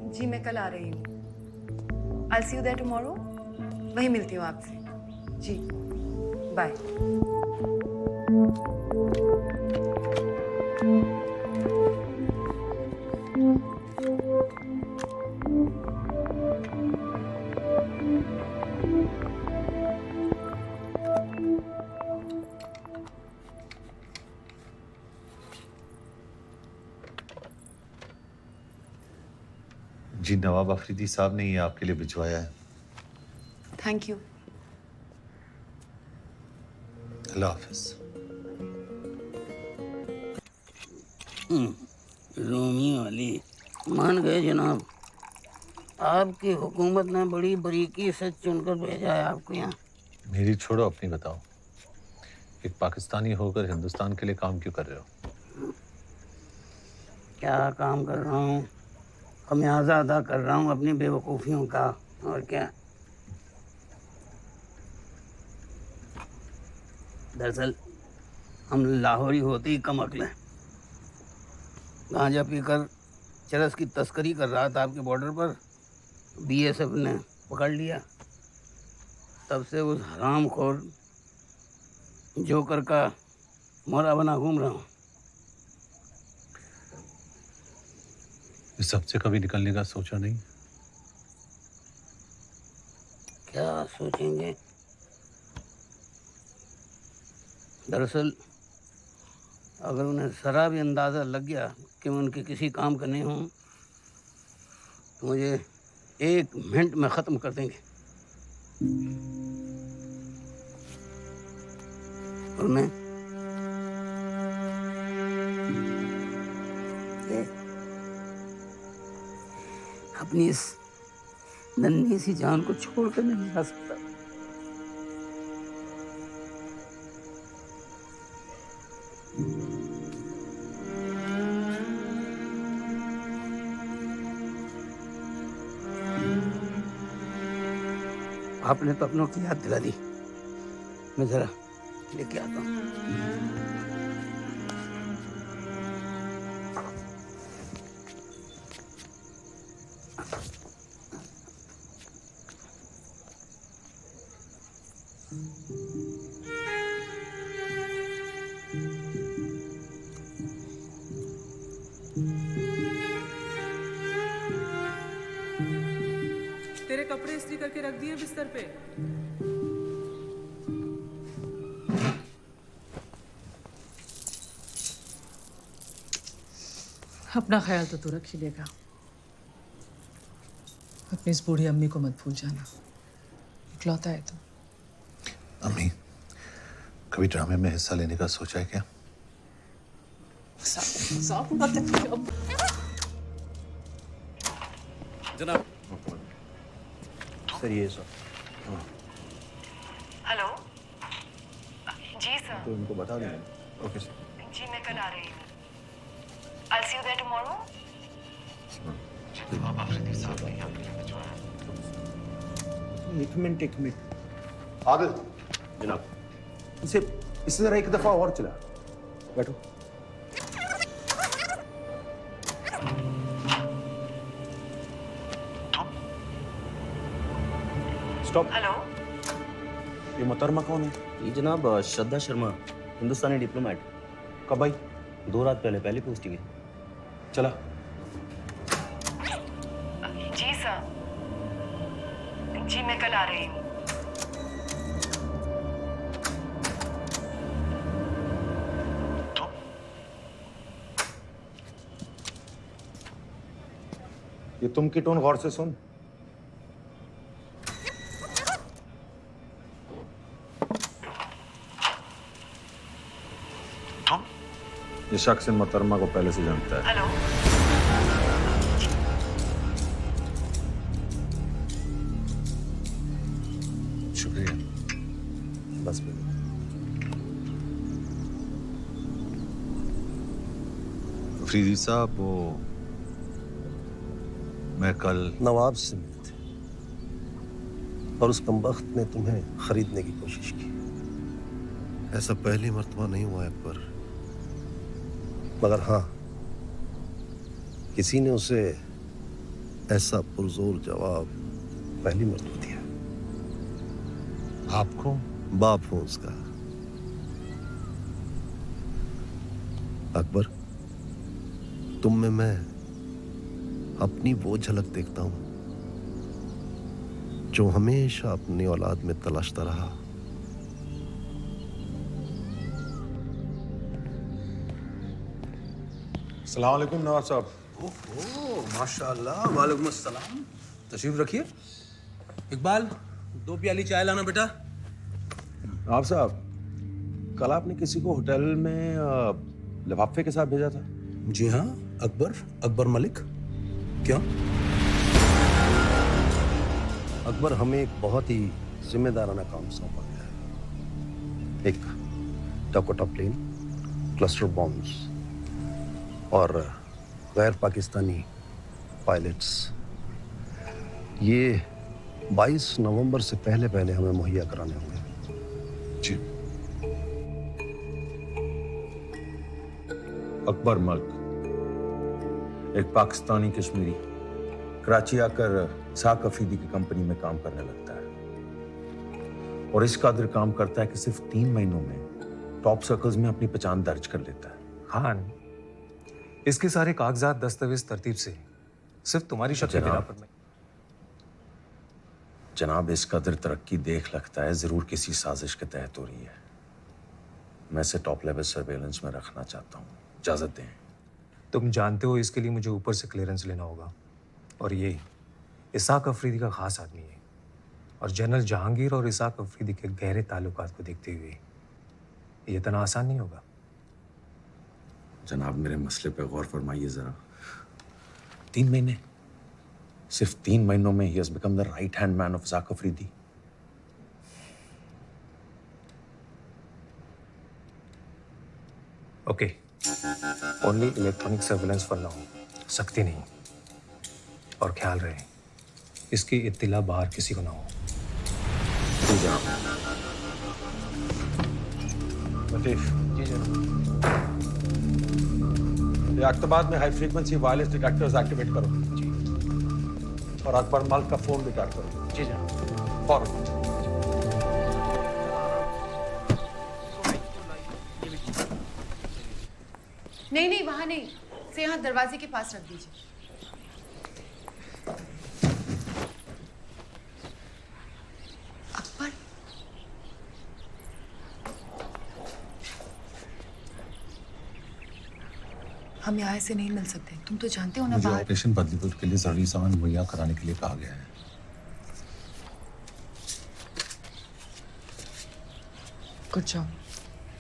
जी मैं कल आ रही हूँ। I'll see you there tomorrow। वहीं मिलती हूँ आपसे। जी बाय। जी नवाब अफरीदी साहब ने ये आपके लिए भिजवाया है। Thank you. अल्लाह हाफिज। रोमी वाली मान गए जनाब। आपकी हुकूमत ने बड़ी बारीकी से चुनकर भेजा है आपको यहाँ। मेरी छोड़ो, अपनी बताओ। एक पाकिस्तानी होकर हिंदुस्तान के लिए काम क्यों कर रहे हो? क्या काम कर रहा हूँ? खमियाजा अदा कर रहा हूँ अपनी बेवकूफ़ियों का, और क्या। दरअसल हम लाहौरी होते ही कम अक्ल हैं। गांजा पीकर चरस की तस्करी कर रहा था आपके बॉर्डर पर, बीएसएफ ने पकड़ लिया। तब से उस हरामखोर जोकर का मोहरा बना घूम रहा हूँ। इस सबसे कभी निकलने का सोचा नहीं? क्या सोचेंगे? दरअसल अगर उन्हें ज़रा भी अंदाज़ा लग गया कि मैं उनके किसी काम का नहीं हूँ तो मुझे 1 मिनट में ख़त्म कर देंगे। और मैं अपनी इस नन्ही सी जान को छोड़कर नहीं जा सकता। आपने तो अपनों की याद दिला दी। मैं जरा लेके आता हूँ। तेरे कपड़े इस्त्री करके रख दिए बिस्तर पे। अपना ख्याल तो तू रख ही लेगा। अपनी इस बूढ़ी अम्मी को मत भूल जाना, इकलौता है तू। अम्मी, कभी ड्रामे में हिस्सा लेने का सोचा है क्या? जनाब। सर ये सर। हेलो जी सर। तो इनको बता देंगे। Okay sir. जी मैं कल आ रही हूँ। I'll see you there tomorrow. एक मिनट आदिल जनाब, इसे जरा एक दफा और चला। बैठो। स्टॉप। हेलो ये मोहतरमा कौन है? ये जनाब श्रद्धा शर्मा, हिंदुस्तानी डिप्लोमेट। कब आई? 2 रात पहले पोस्टिंग है। चला। जी सर। जी मैं कल आ रही हूँ। ये तुम की टोन गौर से सुन। ये शख्स इन मोहतरमा को पहले से जानता है। हेलो शुक्रिया। बस अफरीदी साहब, वो मैं कल नवाब से मिले थे और उस कमबख्त ने तुम्हें खरीदने की कोशिश की। ऐसा पहली मर्तबा नहीं हुआ अकबर। मगर हाँ, किसी ने उसे ऐसा पुरजोर जवाब पहली मर्तबा दिया। आपको? बाप हूं उसका। अकबर, तुम में मैं अपनी वो झलक देखता हूं जो हमेशा अपनी औलाद में तलाशता रहा। अस्सलाम वालेकुम नवाब साहब। ओहो, माशाल्लाह, वालेकुम अस्सलाम। तशरीफ रखिए। इकबाल, 2 प्याली चाय लाना बेटा। नवाब साहब, कल आपने किसी को होटल में लिफाफे के साथ भेजा था। जी हाँ, अकबर मलिक। क्यों? अकबर, हमें एक बहुत ही जिम्मेदाराना काम सौंपा गया है। एक डाकोटा प्लेन, क्लस्टर बॉम्ब्स और गैर पाकिस्तानी पायलट्स। ये 22 नवंबर से पहले हमें मुहैया कराने होंगे। जी। अकबर मलिक, एक पाकिस्तानी कश्मीरी, कराची आकर साक अफरीदी की कंपनी में काम करने लगता है और इस कदर काम करता है कि सिर्फ 3 महीनों में टॉप सर्कल्स में अपनी पहचान दर्ज कर लेता है। खान, इसके सारे कागजात दस्तावेज तरतीब से सिर्फ तुम्हारी शक के बिना पर। जनाब, इस कदर तरक्की देख लगता है जरूर किसी साजिश के तहत हो रही है। मैं इसे टॉप लेवल सर्वेलेंस में रखना चाहता हूँ। इजाजत दें। तुम जानते हो इसके लिए मुझे ऊपर से क्लियरेंस लेना होगा और ये इसाक अफरीदी का खास आदमी है और जनरल जहांगीर और इसाक अफरीदी के गहरे ताल्लुकात को देखते हुए ये इतना आसान नहीं होगा। जनाब, मेरे मसले पे गौर फरमाइए जरा। 3 महीने, सिर्फ 3 महीनों में ही has become the right hand man of Isaq Afridi. Okay, only electronic surveillance for now, सख्ती नहीं। और ख्याल रहे इसकी इत्तिला बाहर किसी को ना हो। लतीफ, जी जनाब। ये अख्तबाद में high frequency wireless detectors activate करो। जी। और अकबर मलिक का फोन रिकॉर्ड करो। जी जनाब। फौरन। नहीं नहीं, वहां नहीं, से यहाँ दरवाजे के पास रख दीजिए। अकबर, हम यहाँ से नहीं मिल सकते, तुम तो जानते हो ना। मुझे बाहर ऑपरेशन बदलीपुर के लिए जरूरी सामान मुहैया कराने के लिए कहा गया है। Good job.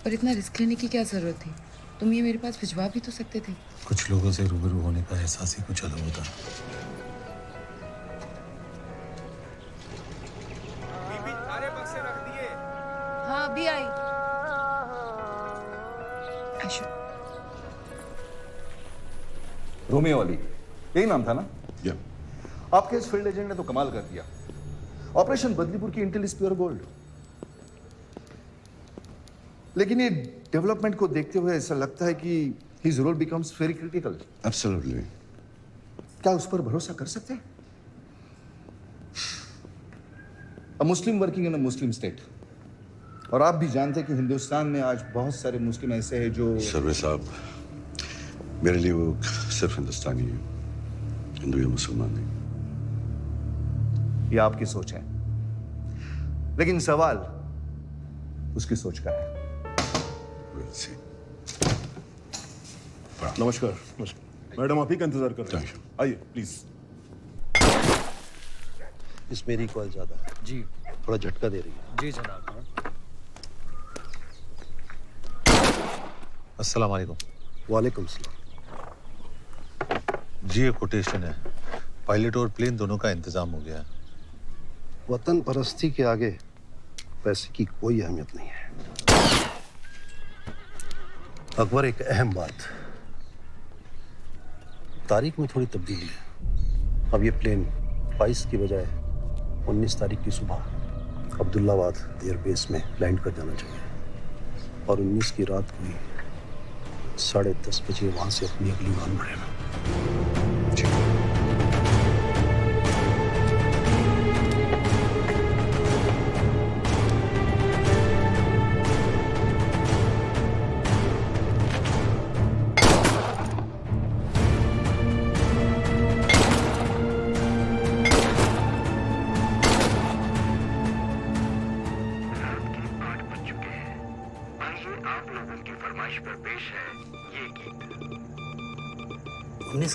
पर इतना रिस्क लेने की क्या जरूरत थी? तुम ये मेरे पास भिजवा भी तो सकते थे। कुछ लोगों से रूबरू होने का एहसास ही कुछ अलग होता है। सारे बक्से रख दिए। हाँ अभी आई। आशु, रोमियो अली, यही नाम था ना? आपके इस फील्ड एजेंट ने तो कमाल कर दिया। ऑपरेशन बदलीपुर की इंटेल इज प्योर गोल्ड। लेकिन ये डेवलपमेंट को देखते हुए ऐसा लगता है कि his role becomes very critical. Absolutely. क्या उस पर भरोसा कर सकते हैं? A Muslim working in a Muslim state. और आप भी जानते हैं कि हिंदुस्तान में आज बहुत सारे मुस्लिम ऐसे हैं जो सर्वे साहब, मेरे लिए वो सिर्फ हिंदुस्तानी है, हिंदू या मुसलमान नहीं। ये आपकी सोच है, लेकिन सवाल उसकी सोच का है। नमस्कार। मैडम आप ही का इंतजार कर रहे हैं, आइए प्लीज। इसमें रिकॉइल ज्यादा है जी, थोड़ा झटका दे रही है। जी जनाब। अस्सलाम वालेकुम। वालेकुम सलाम। जी ये कोटेशन है। पायलट और प्लेन दोनों का इंतजाम हो गया है। वतन परस्ती के आगे पैसे की कोई अहमियत नहीं है। अकबर, एक अहम बात, तारीख में थोड़ी तब्दीली है। अब ये प्लेन 22 की बजाय 19 तारीख की सुबह अब्दुल्लाबाद एयरबेस में लैंड कर जाना चाहिए और 19 की रात को ही 10:30 बजे वहां से अपनी अगली उड़ान भरेगा।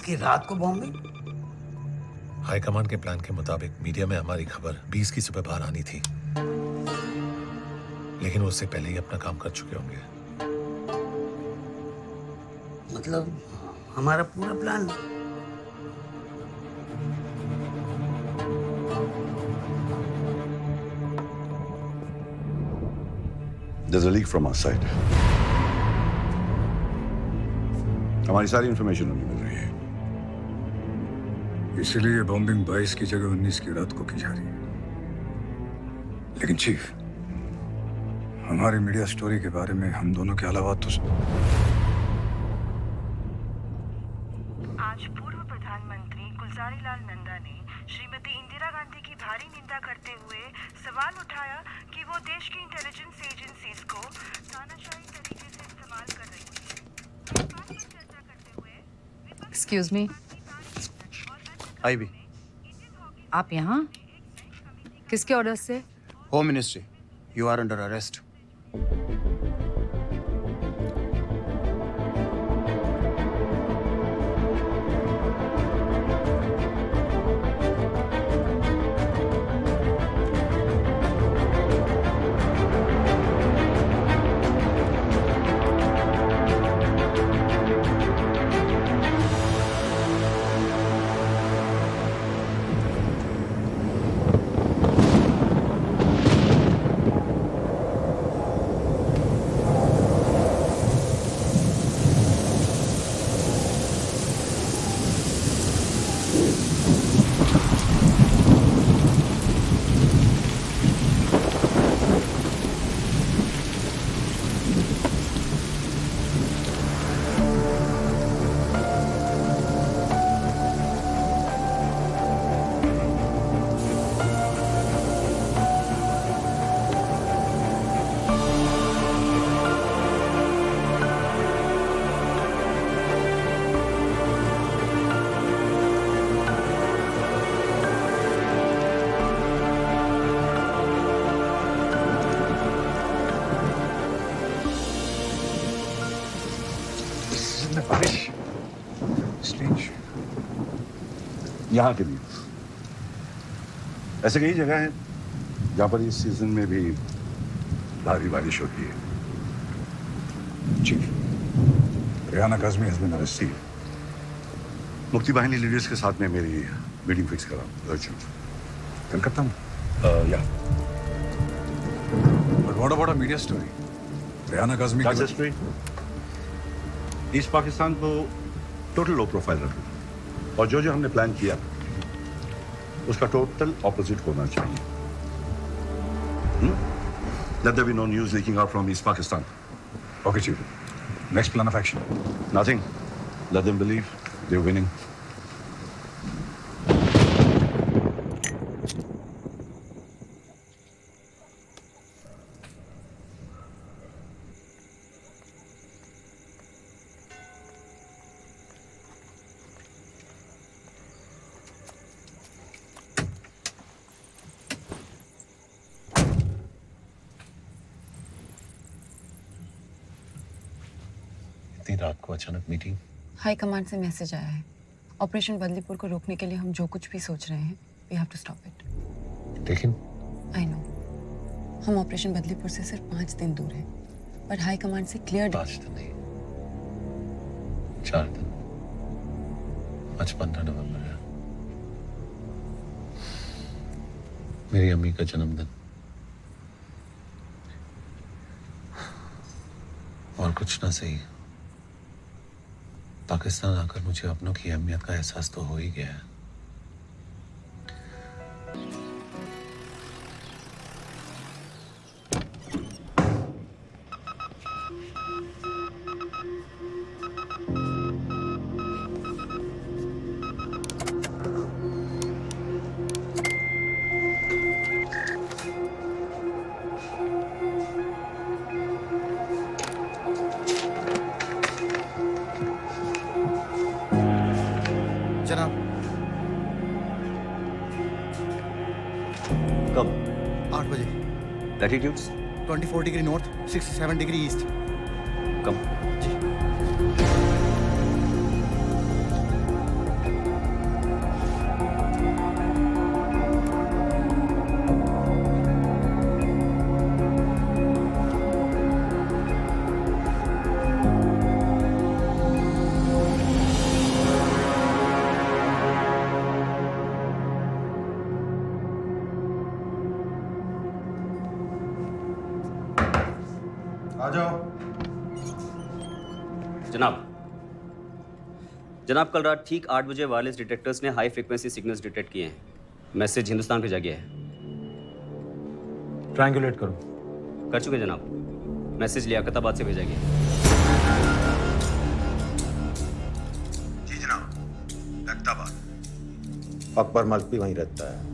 की रात को बॉम्बे। हाईकमान के प्लान के मुताबिक मीडिया में हमारी खबर 20 की सुबह बाहर आनी थी, लेकिन वो उससे पहले ही अपना काम कर चुके होंगे। मतलब हमारा पूरा plan. There's a leak from our side. हमारी सारी इंफॉर्मेशन उन्हें मिल रही है। इसलिए बॉम्बिंग 22 की जगह 19 की रात को की जा रही है। लेकिन चीफ, हमारी मीडिया स्टोरी के बारे में हम दोनों के अलावा तो आज पूर्व प्रधानमंत्री गुलजारीलाल नंदा ने श्रीमती इंदिरा गांधी की भारी निंदा करते हुए सवाल उठाया कि वो देश की इंटेलिजेंस एजेंसीज को तानाशाही तरीके से इस्तेमाल कर रही थी। Excuse me. आई भी। आप यहाँ किसके ऑर्डर से? Home ministry. You are under arrest. यहाँ के न्यूज। ऐसे कई जगह हैं जहाँ पर इस सीजन में भी भारी बारिश होती है। Chief, Rehana Kazmi has been arrested. मुक्ति बाहिनी लीडर्स के साथ में मेरी मीटिंग फिक्स कराओ अर्जेंट। कलकत्ता में? या। But what about a media story? Rehana Kazmi क्या स्टोरी? ईस्ट पाकिस्तान को टोटल लो प्रोफाइल रखना और जो जो हमने प्लान किया उसका टोटल ऑपोजिट होना चाहिए। Let there be no news leaking out from East Pakistan. Okay, Chief. Next plan of action? Nothing. Let them believe they're winning. इतनी रात को अचानक मीटिंग? हाई कमांड से मैसेज आया है। ऑपरेशन बदलीपुर को रोकने के लिए हम जो कुछ भी सोच रहे हैं, we have to stop it. लेकिन आई नो, हम ऑपरेशन बदलीपुर से सिर्फ 5 दिन दूर हैं, पर हाई कमांड से क्लियर 5 दिन नहीं, 4 दिन। आज 15 नवंबर है, मेरी अम्मी का जन्मदिन। और कुछ ना सही, पाकिस्तान आकर मुझे अपनों की अहमियत का एहसास तो हो ही गया है। जनाब, कब? 8 बजे। Latitudes? 24 degree north, 67 degree east. Come. आ जाओ। जनाब, कल रात ठीक 8 बजे वायरलेस डिटेक्टर्स ने हाई फ्रीक्वेंसी सिग्नल्स डिटेक्ट किए हैं। मैसेज हिंदुस्तान भेजा गया है। ट्रायंगुलेट करो। कर चुके जनाब। मैसेज लियाकताबाद से भेजा गया। जी जनाब, लियाकताबाद। अकबर मल्क भी वहीं रहता है।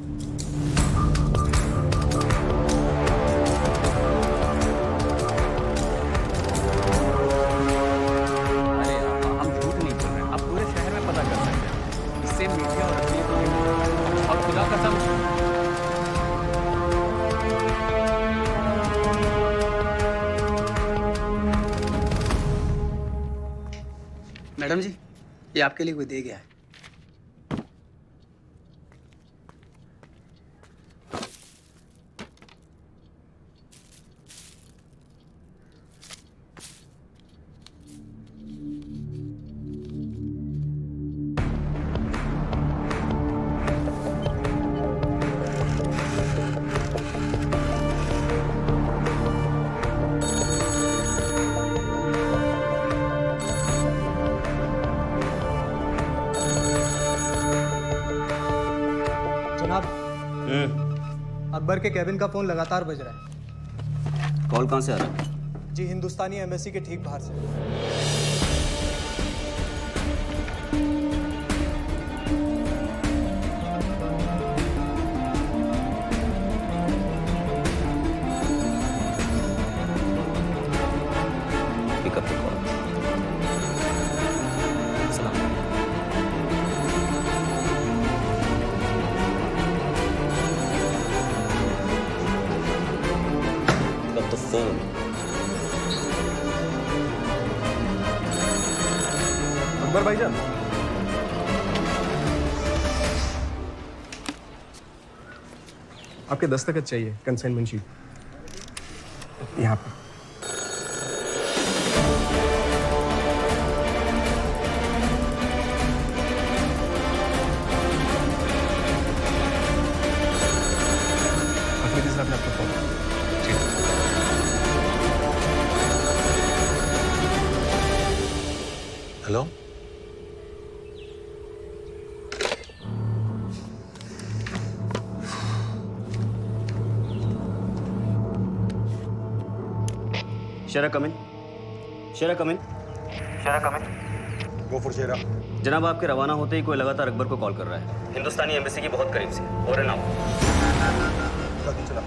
मैडम जी, ये आपके लिए कोई दे गया है। अकबर के कैबिन का फोन लगातार बज रहा है। कॉल कहाँ से आ रहा है? जी, हिंदुस्तानी एम्बेसी के ठीक बाहर से। Pick up the call. Phone. Akbar भाईजान, आपके दस्तखत चाहिए कंसाइनमेंट शीट यहाँ पर। अफरीदी साहब ने आपको call hello. Shera come in. Shera come in. Shera come in. Go for Shera. जनाब, आपके रवाना होते ही कोई लगातार अकबर को कॉल कर रहा है, हिंदुस्तानी एम्बेसी की बहुत करीब से। और नाउ चला।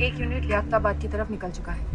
एक यूनिट लियाकताबाद की तरफ निकल चुका है।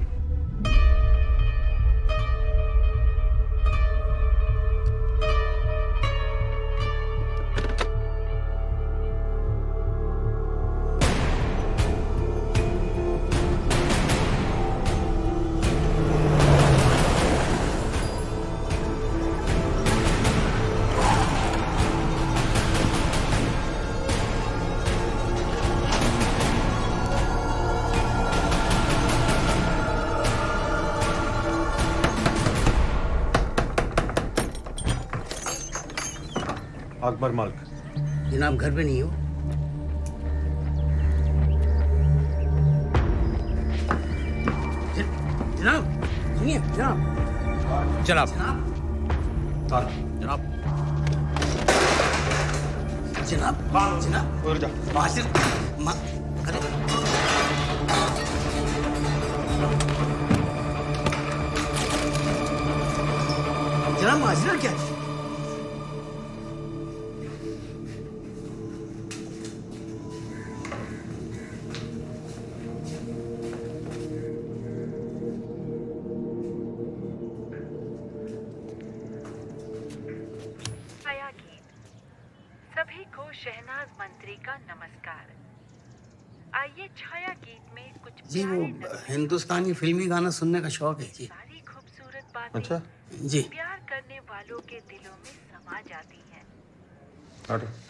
अकबर मालिक। जनाब घर पे नहीं हो? जनाब सुनिए जनाब। जनाब। जनाब। जनाब। जनाब। जनाब। उधर जा। माजिर अरे जनाब माजिरा क्या है? सभी को शहनाज मंत्री का नमस्कार। आइए छाया गीत में कुछ जी वो हिंदुस्तानी फिल्मी गाना सुनने का शौक है जी। सारी खूबसूरत बातें अच्छा जी प्यार करने वालों के दिलों में समा जाती हैं।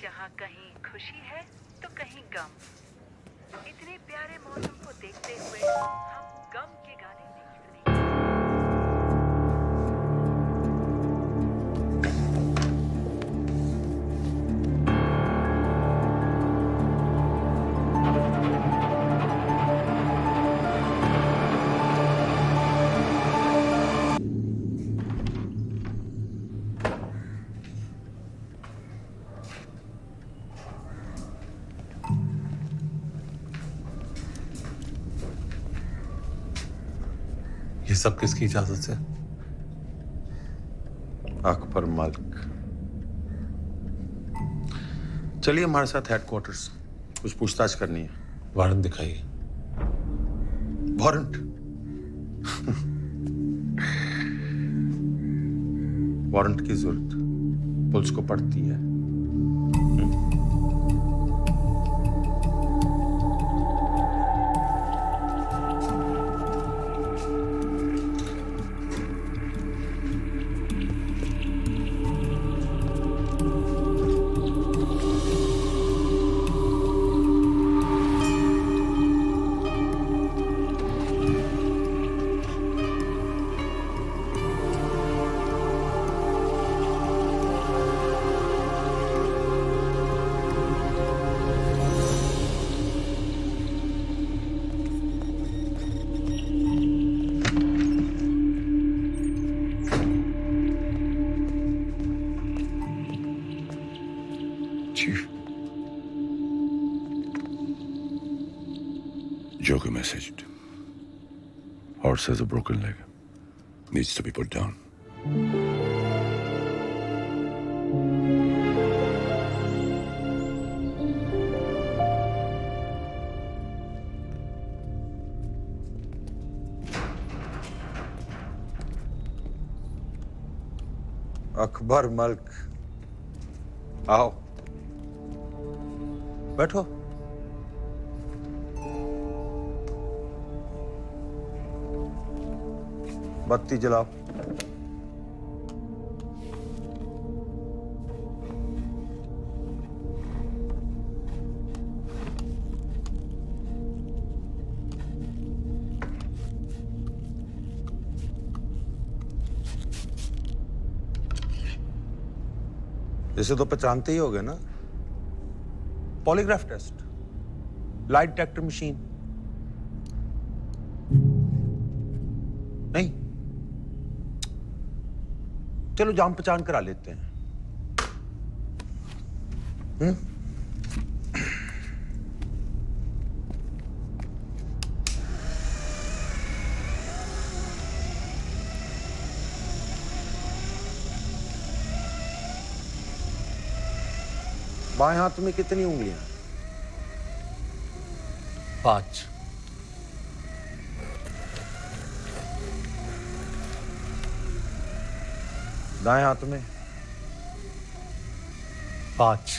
जहाँ कहीं खुशी है तो कहीं गम। इतने प्यारे मौसम को देखते हुए हम गम के गाने नहीं सुनेंगे। ये सब किसकी इजाजत से? अकबर मालिक। चलिए हमारे साथ हेडक्वार्टर्स, कुछ पूछताछ करनी है। वारंट दिखाइए। वारंट? वारंट की जरूरत पुलिस को पड़ती है। Joker messaged. Horse has a broken leg. Needs to be put down. Akbar Malik, आओ बैठो। बत्ती जलाओ। इसे तो पहचानते ही होगे ना, polygraph test, light detector machine. नहीं, चलो जान पहचान करा लेते हैं। बाएं हाथ में कितनी उंगलियां? 5। दाएं हाथ में? 5।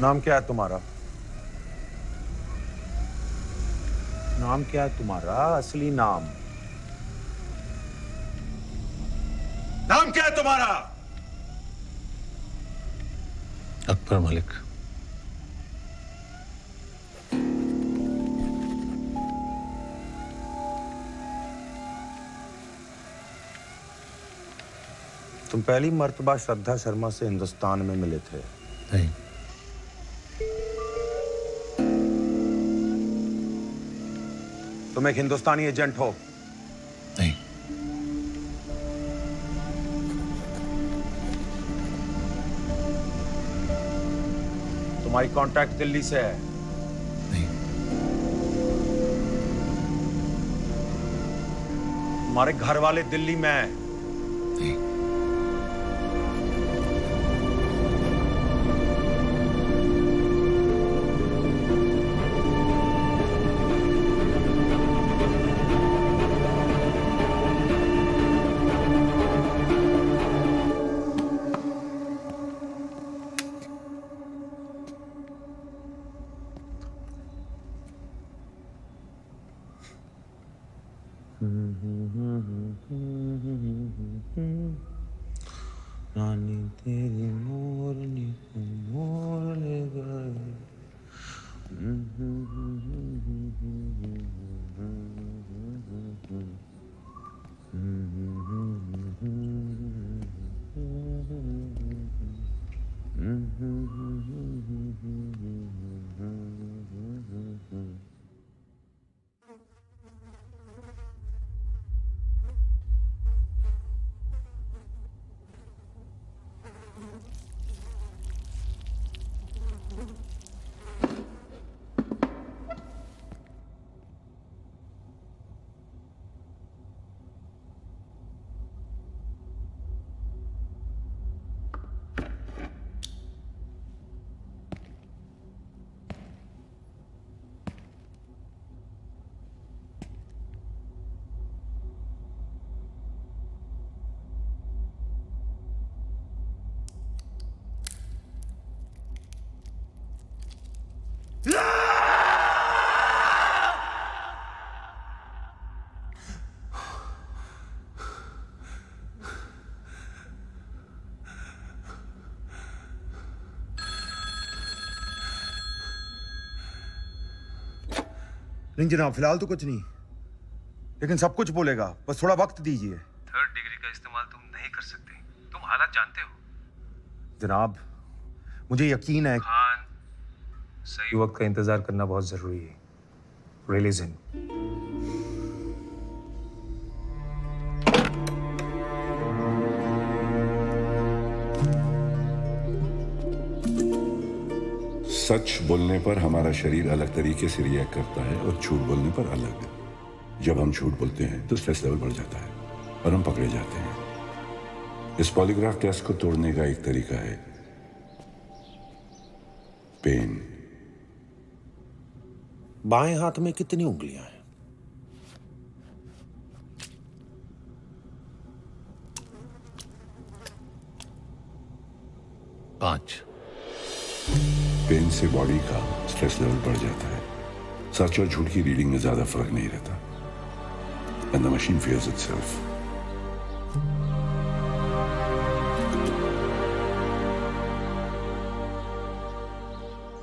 नाम क्या है तुम्हारा? नाम क्या है तुम्हारा? असली नाम नाम क्या है तुम्हारा? अकबर मलिक। तुम पहली मर्तबा श्रद्धा शर्मा से हिंदुस्तान में मिले थे? नहीं। तुम एक हिंदुस्तानी एजेंट हो? नहीं। तुम्हारी कॉन्ट्रैक्ट दिल्ली से है? नहीं। तुम्हारे घर वाले दिल्ली में हैं? नहीं। रानी तेरी मोरनी को मोर ले गए। नहीं जनाब, फिलहाल तो कुछ नहीं, लेकिन सब कुछ बोलेगा, बस थोड़ा वक्त दीजिए। 3rd डिग्री का इस्तेमाल तुम नहीं कर सकते, तुम हालात जानते हो। जनाब, मुझे यकीन है। खान, सही वक्त का इंतजार करना बहुत जरूरी है। Release him. सच बोलने पर हमारा शरीर अलग तरीके से रिएक्ट करता है और झूठ बोलने पर अलग। जब हम झूठ बोलते हैं तो स्ट्रेस लेवल बढ़ जाता है और हम पकड़े जाते हैं। इस पॉलीग्राफ टेस्ट को तोड़ने का एक तरीका है पेन। बाएं हाथ में कितनी उंगलियां हैं? 5। पेन से बॉडी का स्ट्रेस लेवल बढ़ जाता है। सच और झूठ की रीडिंग में ज्यादा फर्क नहीं रहता। And the machine feels itself.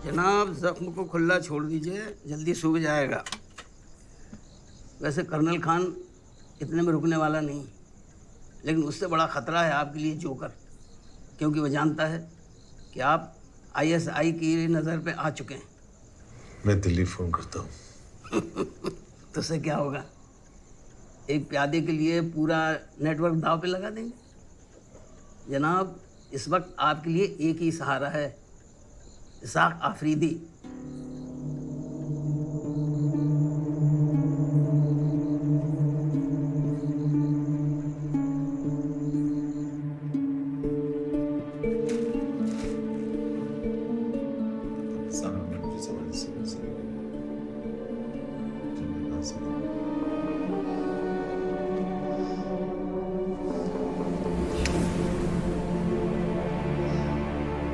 जनाब, जख्म को खुला छोड़ दीजिए, जल्दी सूख जाएगा। वैसे कर्नल खान, इतने में रुकने वाला नहीं, लेकिन उससे बड़ा खतरा है आपके लिए जोकर, क्योंकि वह जानता है कि आप ISI की नज़र पे आ चुके हैं। मैं दिल्ली फ़ोन करता हूँ। तो उससे क्या होगा? एक प्यादे के लिए पूरा नेटवर्क दाव पे लगा देंगे। जनाब, इस वक्त आपके लिए एक ही सहारा है, इसाक आफरीदी।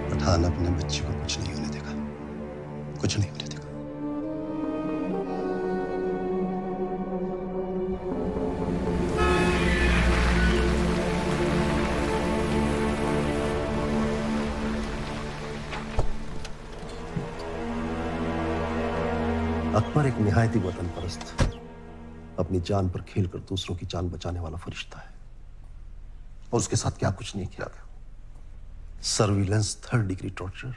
पठान अपने बच्चे को कुछ नहीं होने देगा, कुछ नहीं होने देगा। अकबर एक निहायती वतन परस्त, अपनी जान पर खेलकर दूसरों की जान बचाने वाला फरिश्ता है, और उसके साथ क्या कुछ नहीं किया गया। सर्विलेंस, 3rd डिग्री टॉर्चर,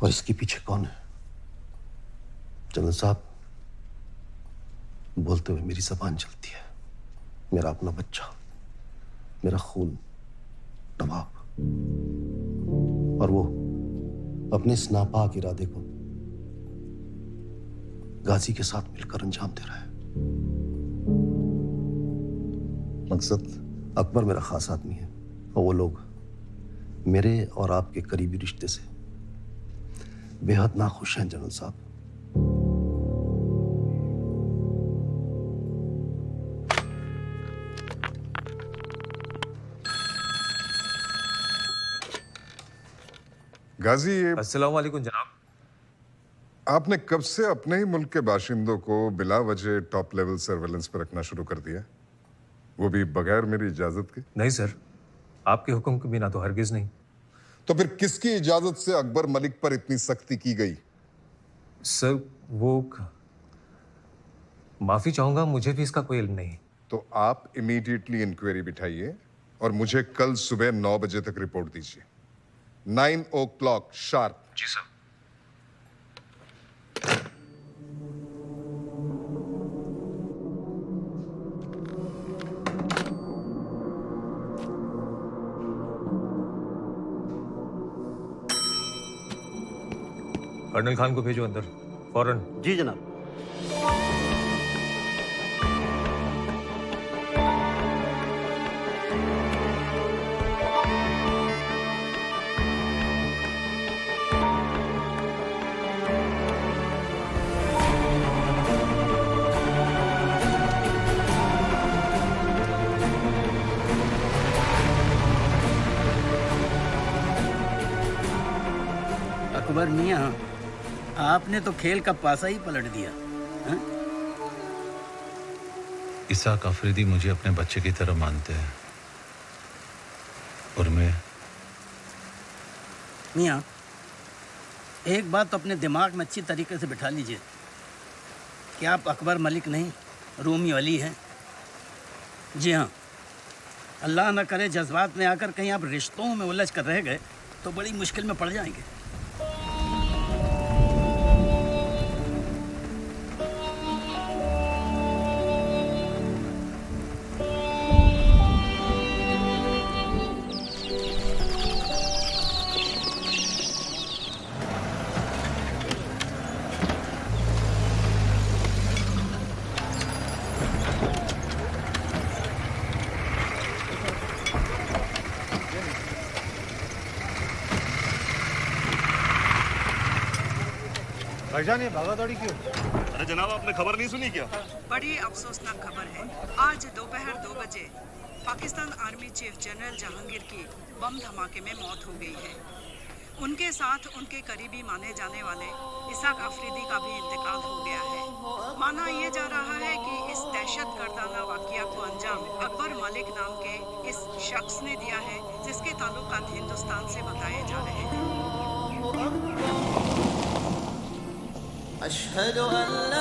और इसके पीछे कौन है? जनरल साहब, बोलते हुए मेरी जबान चलती है। मेरा अपना बच्चा, मेरा खून, नवाब, और वो अपने इस नापाक इरादे को गाजी के साथ मिलकर अंजाम दे रहा है। मकसद, अकबर मेरा खास आदमी है, और वो लोग मेरे और आपके करीबी रिश्ते से बेहद नाखुश हैं जनरल साहब। गाजी, ये अस्सलाम वालेकुम जनाब। आपने कब से अपने ही मुल्क के बाशिंदों को बिला वजह टॉप लेवल सर्वेलेंस पर रखना शुरू कर दिया, वो भी बगैर मेरी इजाजत के? नहीं सर, आपके हुक्म के बिना तो हरगिज नहीं। तो फिर किसकी इजाजत से अकबर मलिक पर इतनी सख्ती की गई? सर वो माफी चाहूंगा, मुझे भी इसका कोई इल्म नहीं। तो आप इमीडिएटली इंक्वायरी बिठाइए और मुझे कल सुबह 9 बजे तक रिपोर्ट दीजिए। 9 o'clock शार्प। जी सर। कर्नल खान को भेजो अंदर फौरन। जी जनाब। अकबर मियां, आपने तो खेल का पासा ही पलट दिया। हा? इसाक आफरीदी मुझे अपने बच्चे की तरह मानते हैं, और मैं। मियां, एक बात तो अपने दिमाग में अच्छी तरीके से बिठा लीजिए कि आप अकबर मलिक नहीं, रूमी अली हैं। जी हाँ, अल्लाह न करे जज्बात में आकर कहीं आप रिश्तों में उलझ कर रह गए तो बड़ी मुश्किल में पड़ जाएंगे। भाईजान, ये भागा दौड़ी क्यों? अरे जनाब, आपने खबर नहीं सुनी क्या? बड़ी अफसोसनाक खबर है। आज दोपहर 2 बजे Pakistan army chief general Jahangir की बम धमाके में मौत हो गई है। उनके साथ उनके करीबी माने जाने वाले इसाक आफरीदी का भी इंतकाल हो गया है। माना यह जा रहा है कि इस दहशत गर्दाना वाकया को अंजाम अकबर मलिक नाम के इस शख्स ने दिया है, जिसके ताल्लुकात हिंदुस्तान से बताए जा रहे हैं। अशहदु अल्ला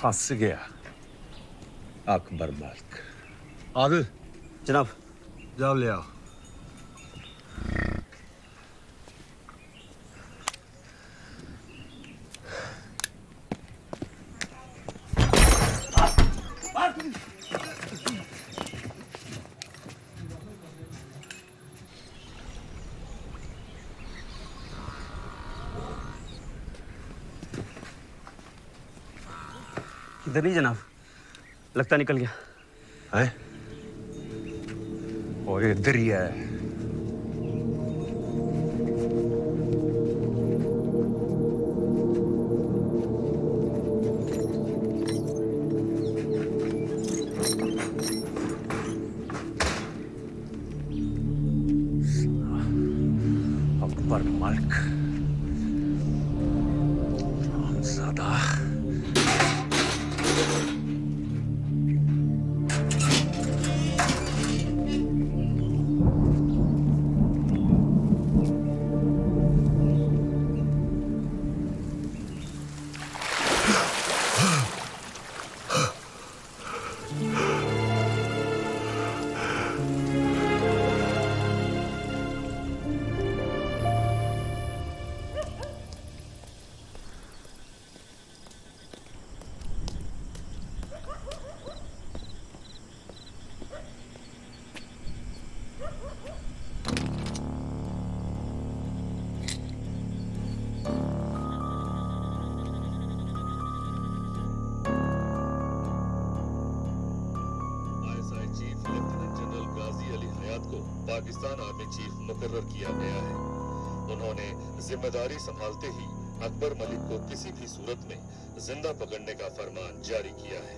फंस गया अकबर मलिक। आदिल जनाब। जाओ ले आओ। इधर नहीं जनाब, लगता निकल गया है। और इधर ही है। अकबर मलिक रामज़ादा। पाकिस्तान आर्मी चीफ मुकर्रर किया गया है। उन्होंने जिम्मेदारी संभालते ही अकबर मलिक को किसी भी सूरत में जिंदा पकड़ने का फरमान जारी किया है।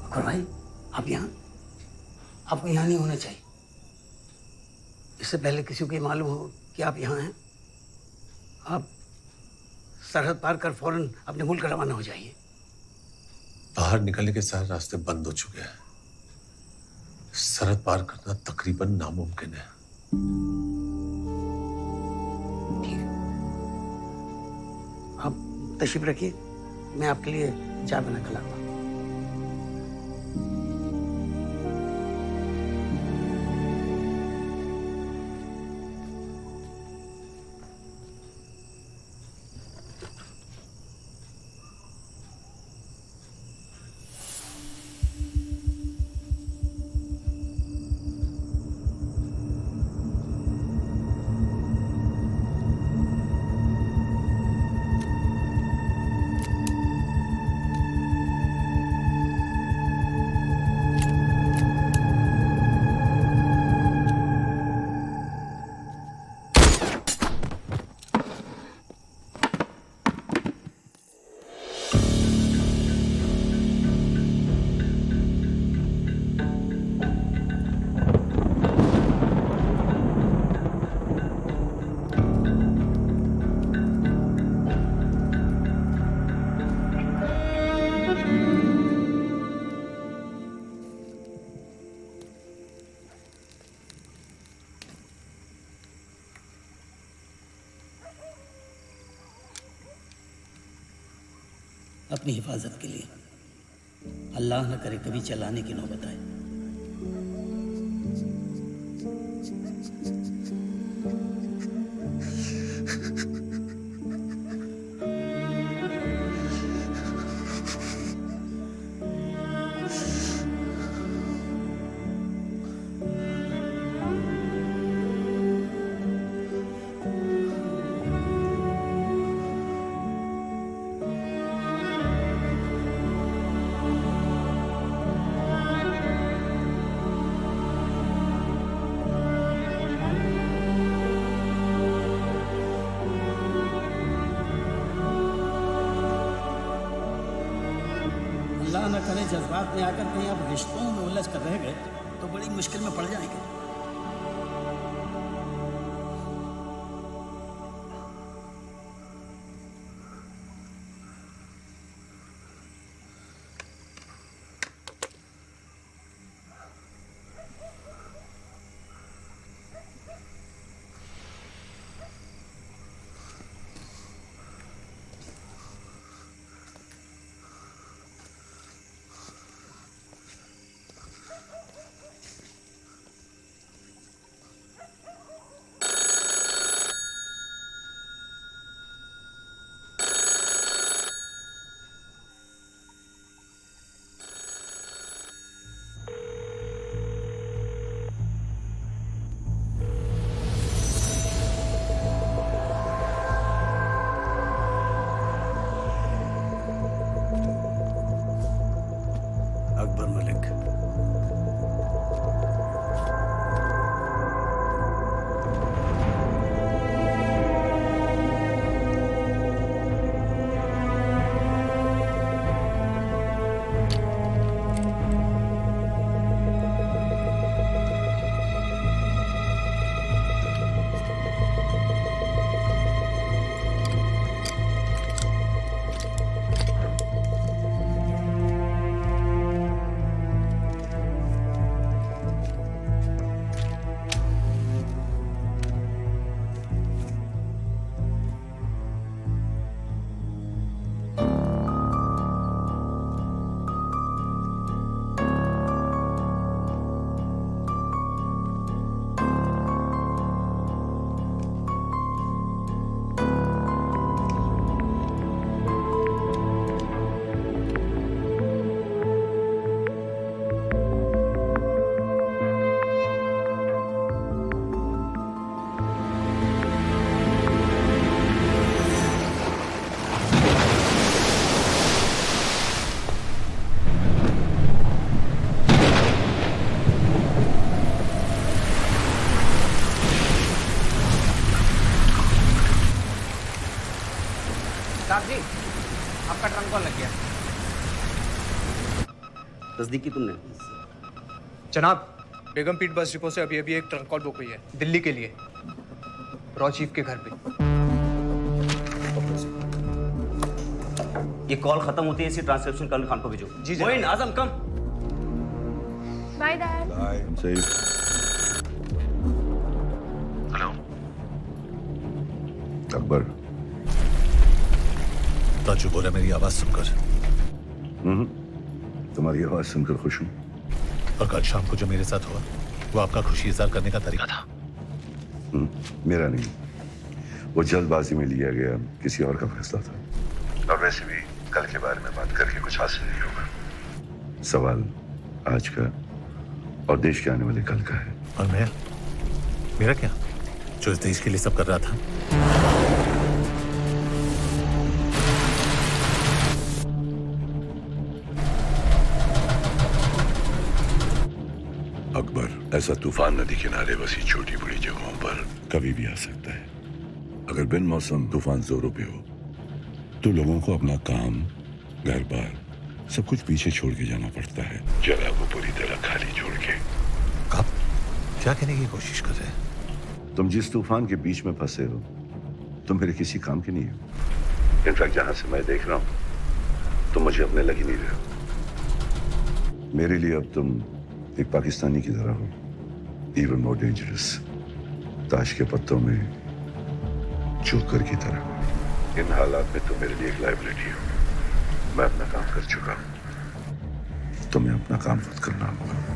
अकबर भाई, आप यहाँ, आपको यहाँ नहीं होना चाहिए। इससे पहले किसी को ये मालूम हो कि आप यहाँ हैं, आप सरहद पार कर फौरन अपने मुल्क रवाना हो जाइए। बाहर निकलने के सारे रास्ते बंद हो चुके हैं। सरहद पार करना तकरीबन नामुमकिन है। ठीक है, आप तशरीफ रखिए, मैं आपके लिए चाय बना कर लाऊंगा। अपनी हिफाजत के लिए। अल्लाह न करे कभी चलाने की नौबत आए। अल्लाह न करे जज्बात में आकर कहीं आप रिश्तों में उलझ कर रह गए तो बड़ी मुश्किल में पड़ जाएंगे। अकबर मलिक। साहब जी, आपका ट्रंक कॉल लग गया। तस्दीक की तुमने? जनाब, बेगम पीट बस डिपो से अभी एक ट्रंक कॉल बुक हुई है दिल्ली के लिए, रॉ चीफ के घर पे। ये कॉल खत्म होती है, इसी ट्रांसक्रिप्शन कर्नल खान को भेजो। जी Moin, Azam come. Bye dad. Hello Akbar. Taju बोला मेरी आवाज सुनकर। तुम्हारी आवाज सुनकर खुश हूँ। और कल शाम को जो मेरे साथ हुआ वो आपका खुशी इज़हार करने का तरीका था। मेरा नहीं, वो जल्दबाजी में लिया गया किसी और का फैसला था। और वैसे भी कल के बारे में बात करके कुछ हासिल नहीं होगा। सवाल आज का और देश के आने वाले कल का है। और मेरा क्या, जो इस देश के लिए सब कर रहा था। अकबर, ऐसा तूफान नदी किनारे बसी छोटी बड़ी जगहों पर कभी भी आ सकता है। अगर बिन मौसम तूफान जोरों पे हो तो लोगों को अपना काम, घर बार सब कुछ पीछे छोड़ के जाना पड़ता है, जगह को पूरी तरह खाली छोड़ के। आप क्या कहने की कोशिश कर रहे हैं? तुम जिस तूफान के बीच में फंसे हो तुम मेरे किसी काम के नहीं हो। इनफैक्ट जहां से मैं देख रहा हूं तुम मुझे अपने लग ही नहीं रहे हो। मेरे लिए अब तुम एक पाकिस्तानी की तरह हो, इवन मोर डेंजरस, ताश के पत्तों में जोकर की तरह। इन हालात में तुम मेरे लिए एक लाइबिलिटी हो। मैं अपना काम कर चुका हूं, तुम्हें अपना काम खुद करना होगा।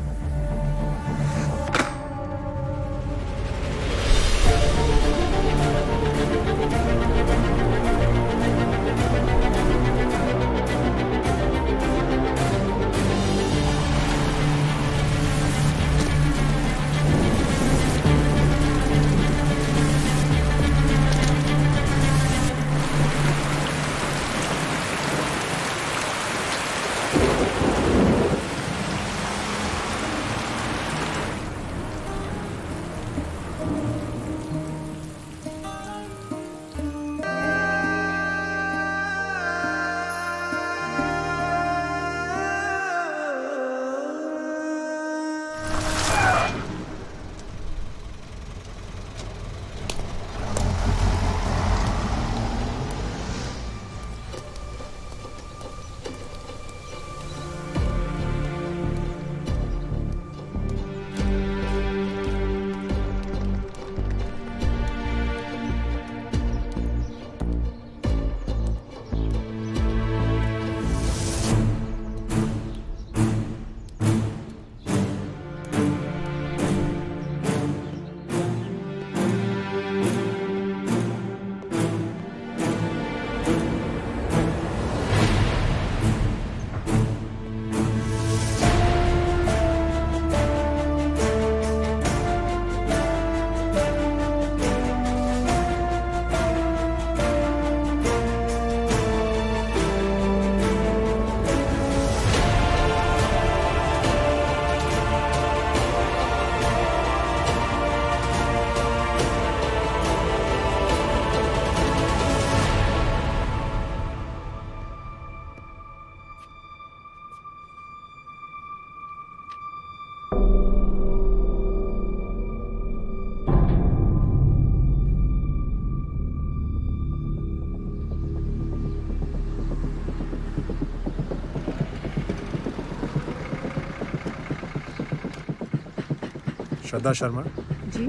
Shraddha Sharma ji.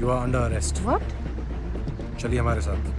You are under arrest. What? चलिए हमारे साथ।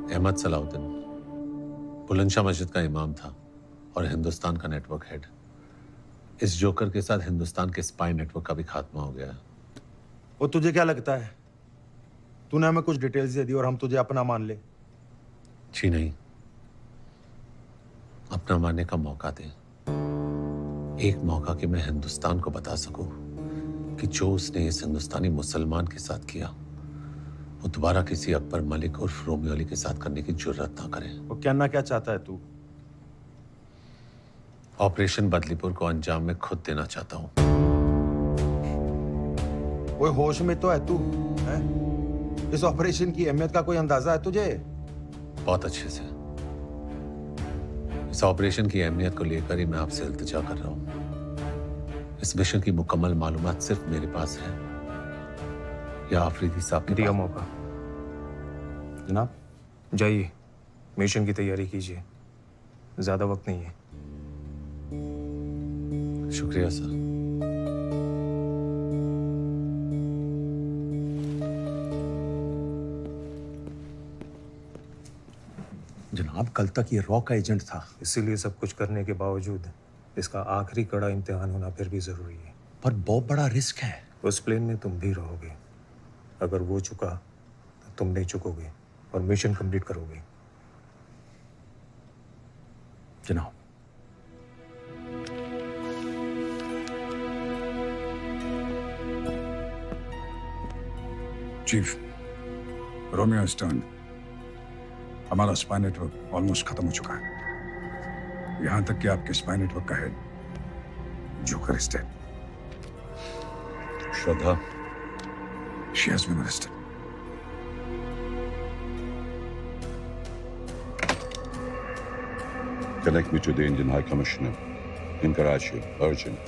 अहमद सलाउद्दीन बुलंदशाह मस्जिद का इमाम था और हिंदुस्तान का नेटवर्क हेड। इस जोकर के साथ हिंदुस्तान के स्पाई नेटवर्क का भी खात्मा हो गया। और तुझे क्या लगता है तूने हमें कुछ डिटेल्स दे दी और हम तुझे अपना मान ले? जी नहीं, अपना मानने का मौका दे, एक मौका कि मैं हिंदुस्तान को बता सकूं कि जो उसने इस हिंदुस्तानी मुसलमान के साथ किया वो दोबारा किसी अकबर मलिक उर्फ रोमियो अली के साथ करने की जुर्रत ना करे। और कहना क्या चाहता है तू? ऑपरेशन बदलीपुर को अंजाम में खुद देना चाहता हूं। कोई होश में तो है तू? है? इस ऑपरेशन की अहमियत का कोई अंदाजा है तुझे? बहुत अच्छे से। इस ऑपरेशन की अहमियत को लेकर ही मैं आपसे इल्तिजा कर रहा हूं। इस मिशन की मुकम्मल मालूमात सिर्फ मेरे पास है या आफरीदी साहब दिया मौका। जनाब जाइए, मिशन की तैयारी कीजिए, ज्यादा वक्त नहीं है। शुक्रिया सर। जनाब कल तक ये रॉ का एजेंट था। इसीलिए सब कुछ करने के बावजूद इसका आखिरी कड़ा इम्तिहान होना फिर भी जरूरी है। पर बहुत बड़ा रिस्क है। उस प्लेन में तुम भी रहोगे। अगर वो चुका तो तुम नहीं चुकोगे और मिशन कंप्लीट करोगे। जनाब चीफ, रोमियो स्टर्न, हमारा स्पाई नेटवर्क ऑलमोस्ट खत्म हो चुका है। यहां तक कि आपके स्पाई नेटवर्क का head joker is dead. Shraddha, she has been arrested. Connect me to the Indian High Commissioner in Karachi. Urgent.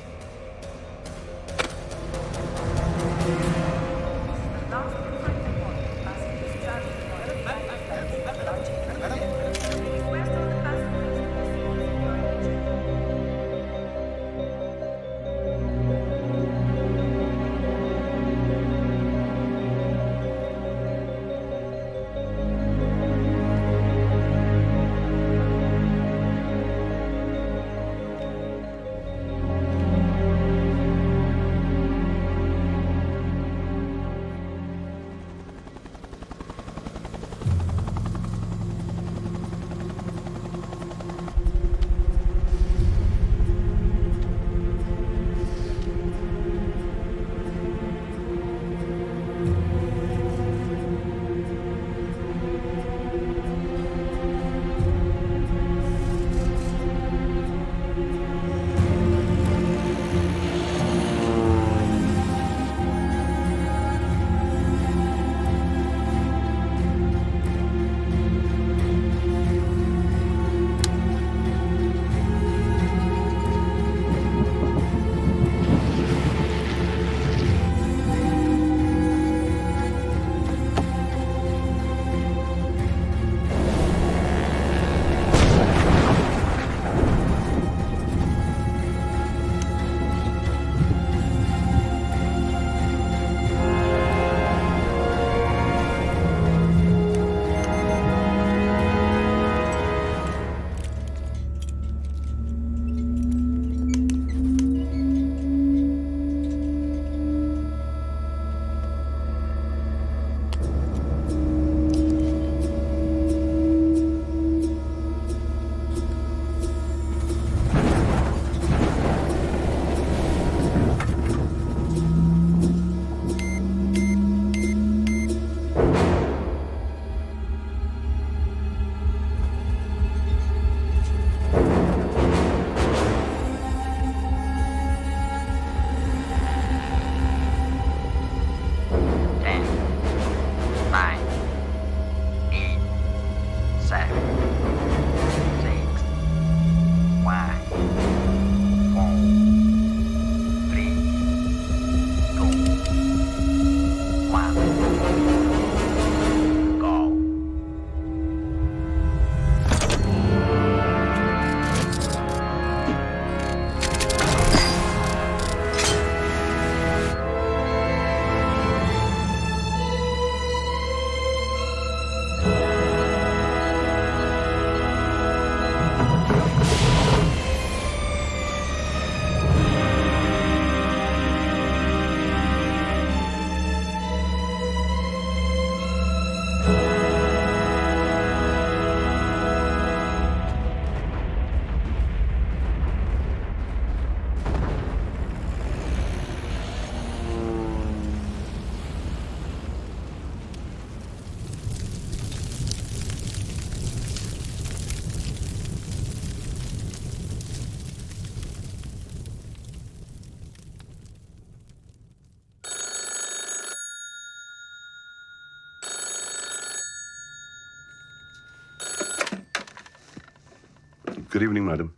Good evening, madam.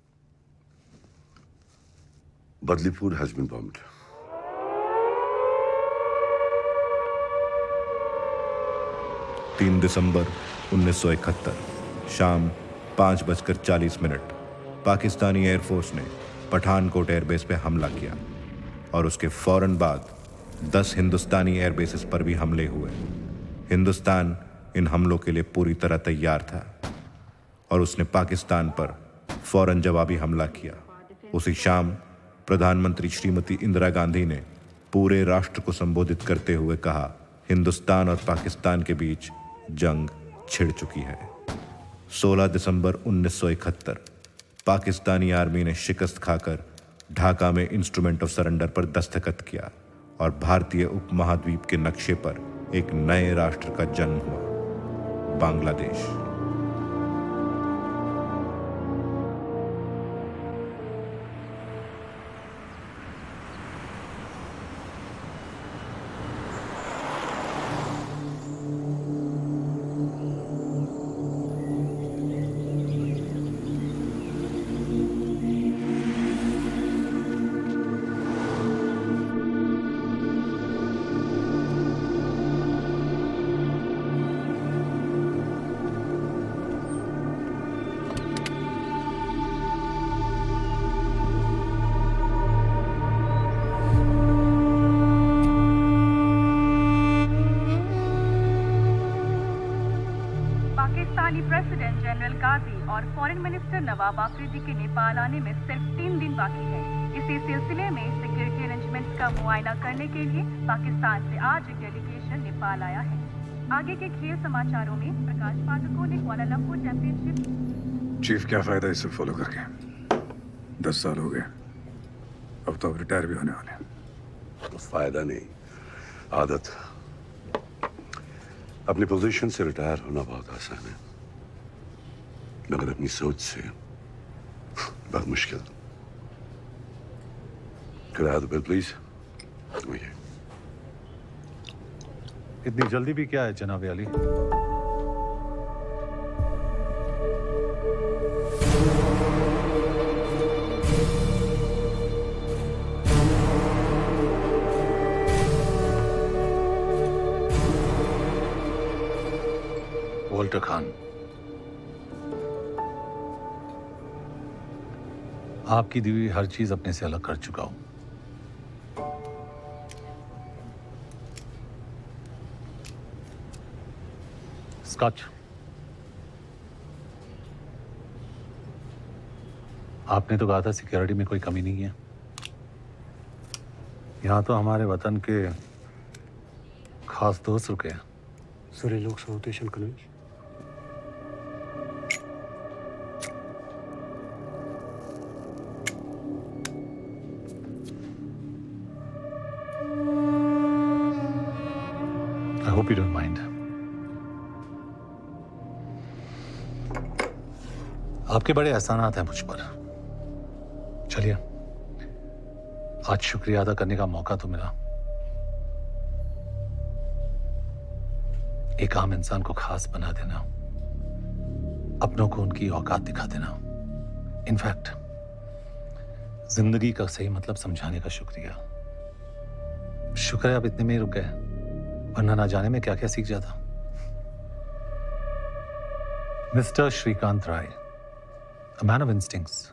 Badlipur has been bombed. December 1971 शाम 5:40 पाकिस्तानी एयरफोर्स ने पठानकोट एयरबेस पे हमला किया और उसके फौरन बाद 10 हिंदुस्तानी एयरबेसेस पर भी हमले हुए। हिंदुस्तान इन हमलों के लिए पूरी तरह तैयार था और उसने पाकिस्तान पर फौरन जवाबी हमला किया। उसी शाम प्रधानमंत्री श्रीमती इंदिरा गांधी ने पूरे राष्ट्र को संबोधित करते हुए कहा, हिंदुस्तान और पाकिस्तान के बीच जंग छिड़ चुकी है। 16 दिसंबर 1971 पाकिस्तानी आर्मी ने शिकस्त खाकर ढाका में इंस्ट्रूमेंट ऑफ सरेंडर पर दस्तखत किया और भारतीय उपमहाद्वीप के नक्शे पर एक नए राष्ट्र का जन्म हुआ, बांग्लादेश। पाकिस्तानी प्रेसिडेंट जनरल काजी और फॉरेन मिनिस्टर नवाब आफरीदी के नेपाल आने में सिर्फ 3 दिन बाकी है। इसी सिलसिले में सिक्योरिटी अरेंजमेंट्स का मुआयना करने के लिए पाकिस्तान से आज एक डेलीगेशन नेपाल आया है। आगे के खेल समाचारों में प्रकाश पाठकों ने कुआलालंपुर चैंपियनशिप। चीफ, क्या फायदा इसे फॉलो करके? 10 साल हो गए, अब तो रिटायर भी होने वाले हैं। फायदा नहीं, आदत। अपनी पोजीशन से रिटायर होना बहुत आसान है, मगर अपनी सोच से बहुत मुश्किल। किराया दो बिल प्लीज। वही इतनी जल्दी भी क्या है जनाब अली? वॉल्टर खान, आपकी दी हुई हर चीज अपने से अलग कर चुका हूं। स्कॉच, आपने तो कहा था सिक्योरिटी में कोई कमी नहीं है। यहां तो हमारे वतन के खास दोस्त रुके हैं। Sorry, looks rotation convince. I hope you don't mind. आपके बड़े एहसानात हैं मुझ पर। चलिए, आज शुक्रिया अदा करने का मौका तो मिला। एक आम इंसान को खास बना देना, अपनों को उनकी औकात दिखा देना, इनफैक्ट जिंदगी का सही मतलब समझाने का शुक्रिया। शुक्र है आप इतने में ही रुक गए, वरना ना जाने में क्या क्या सीख जाता। Mister Shrikant Rai, a man of instincts.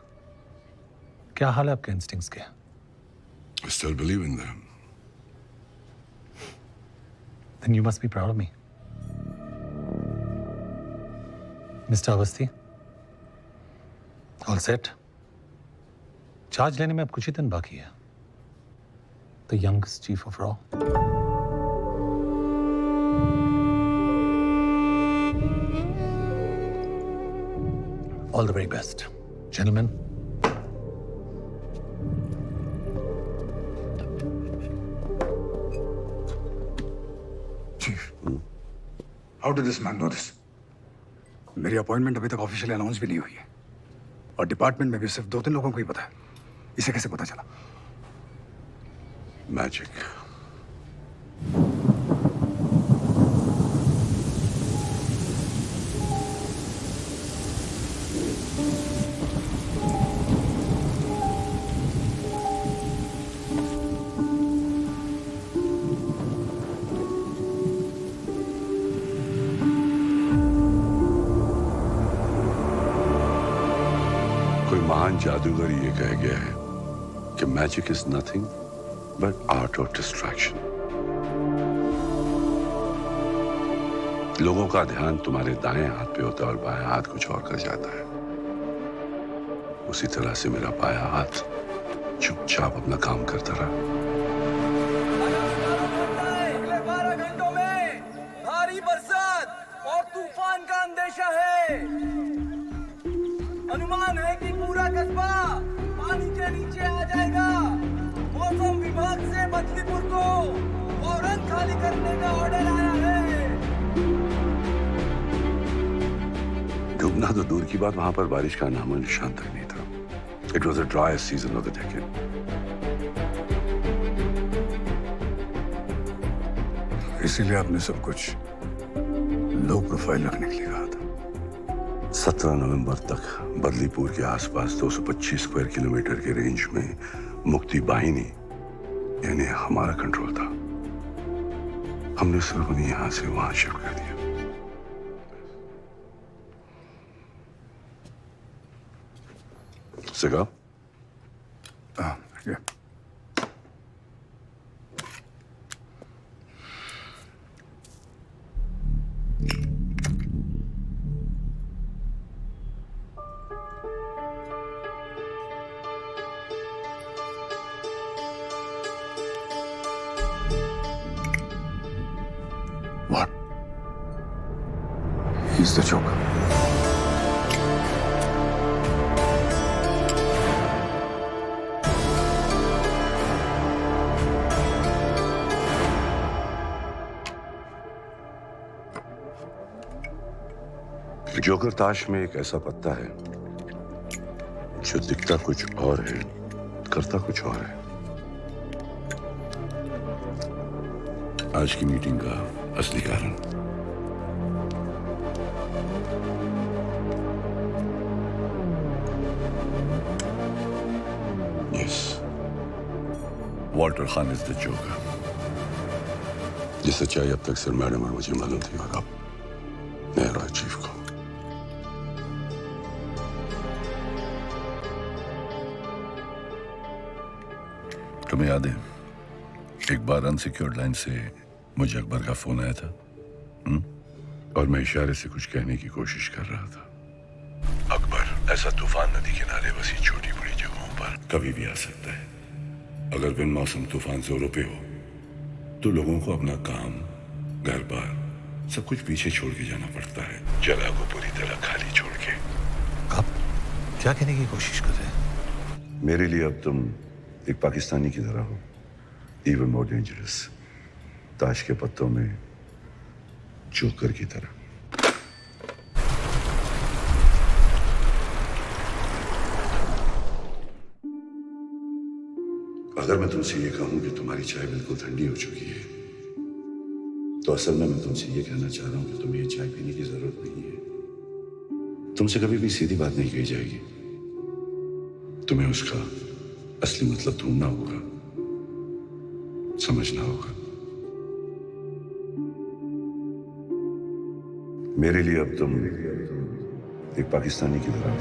क्या हाल है आपके इंस्टिंक्ट्स के? I still believe in them. Then you must be proud of me. Mister Awasthi, all set? Charge लेने में अब कुछ ही दिन बाकी है। द यंगेस्ट चीफ ऑफ रॉ। All the very best, gentleman. Chief, how did this man know this? मेरी अपॉइंटमेंट अभी तक ऑफिशियली अनाउंस भी नहीं हुई है, और डिपार्टमेंट में भी सिर्फ 2-3 लोगों को ही पता है। इसे कैसे पता चला? मैजिक। महान जादूगर ये कह गया है कि magic is nothing but art of distraction. लोगों का ध्यान तुम्हारे दाएं हाथ पे होता है और बाएं हाथ कुछ और कर जाता है। उसी तरह से मेरा बायां हाथ चुपचाप अपना काम करता रहा। अगले 12 घंटों में भारी बरसात और तूफान का अंदेशा है। अनुमान है कि पूरा कस्बा पानी के नीचे आ जाएगा। मौसम विभाग से बदलीपुर को फौरन खाली करने का ऑर्डर आया है। डूबना तो दूर की बात, वहां पर बारिश का नामो निशान तक नहीं था। It was the driest season of the decade. इसीलिए आपने सब कुछ लो प्रोफाइल रखने के लिए कहा था। 17 नवंबर तक बदलीपुर के आसपास 225 स्क्वायर किलोमीटर के रेंज में मुक्ति बाहिनी यानी हमारा कंट्रोल था। हमने सिर्फ उन्हें यहां से वहां शिफ्ट कर दिया। सिगा? या। He's the Joker. जोकर ताश में एक ऐसा पत्ता है जो दिखता कुछ और है, करता कुछ और है। आज की मीटिंग का असली कारण yes, Walter Khan is the joker. ये सच्चाई अब तक सिर्फ मैडम और मुझे मालूम थी, और अब नया रॉय चीफ को। तुम्हें याद है एक बार अनसिक्योर्ड लाइन से मुझे अकबर का फोन आया था, और मैं इशारे से कुछ कहने की कोशिश कर रहा था। अकबर ऐसा तूफान नदी किनारे बसी छोटी बड़ी जगहों पर कभी भी आ सकता है। अगर बिन मौसम तूफान जोरों पे हो तो लोगों को अपना काम, घर बार सब कुछ पीछे छोड़ के जाना पड़ता है, जगह को पूरी तरह खाली छोड़ के। आप क्या कहने की कोशिश कर रहे हैं? मेरे लिए अब तुम एक पाकिस्तानी की तरह हो, इवन मोर डेंजरस, ताश के पत्तों में जोकर की तरह। अगर मैं तुमसे ये कहूं कि तुम्हारी चाय बिल्कुल ठंडी हो चुकी है, तो असल में मैं तुमसे ये कहना चाह रहा हूं कि तुम्हें ये चाय पीने की जरूरत नहीं है। तुमसे कभी भी सीधी बात नहीं कही जाएगी, तुम्हें उसका असली मतलब ढूंढना होगा, समझना होगा। मेरे लिए अब तुम एक पाकिस्तानी की तरह हो,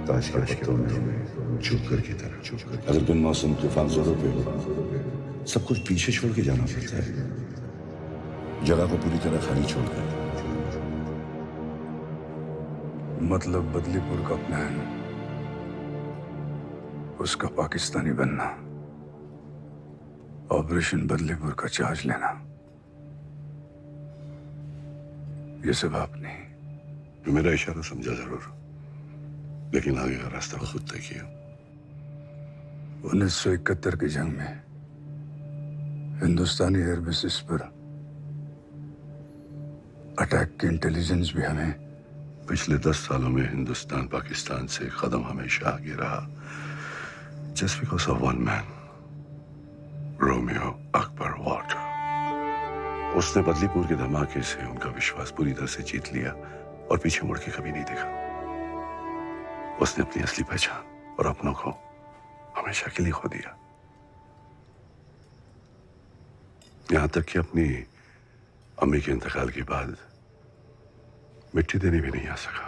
ताश के पत्तों में जोकर की तरह। अगर बिन मौसम तूफान जोरों पे हो, सब कुछ पीछे छोड़ के जाना पड़ता है, जगह को पूरी तरह खाली छोड़कर। मतलब बदलीपुर का प्लान, उसका पाकिस्तानी बनना, ऑपरेशन बदलीपुर का चार्ज लेना, ये सब आपने। मेरा इशारा समझा जरूर, लेकिन आगे का रास्ता खुद तय किया। 1971 की जंग में हिंदुस्तानी एयरबेसिस पर अटैक की इंटेलिजेंस भी हमें। पिछले 10 सालों में हिंदुस्तान पाकिस्तान से कदम हमेशा आगे रहा, just because of one man, Romeo Akbar Walter. उसने बदलीपुर के धमाके से उनका विश्वास पूरी तरह से जीत लिया और पीछे मुड़ के कभी नहीं देखा। उसने अपनी असली पहचान और अपनों को हमेशा के लिए खो दिया, यहां तक कि अपनी अम्मी के इंतकाल के बाद मिट्टी देने भी नहीं आ सका।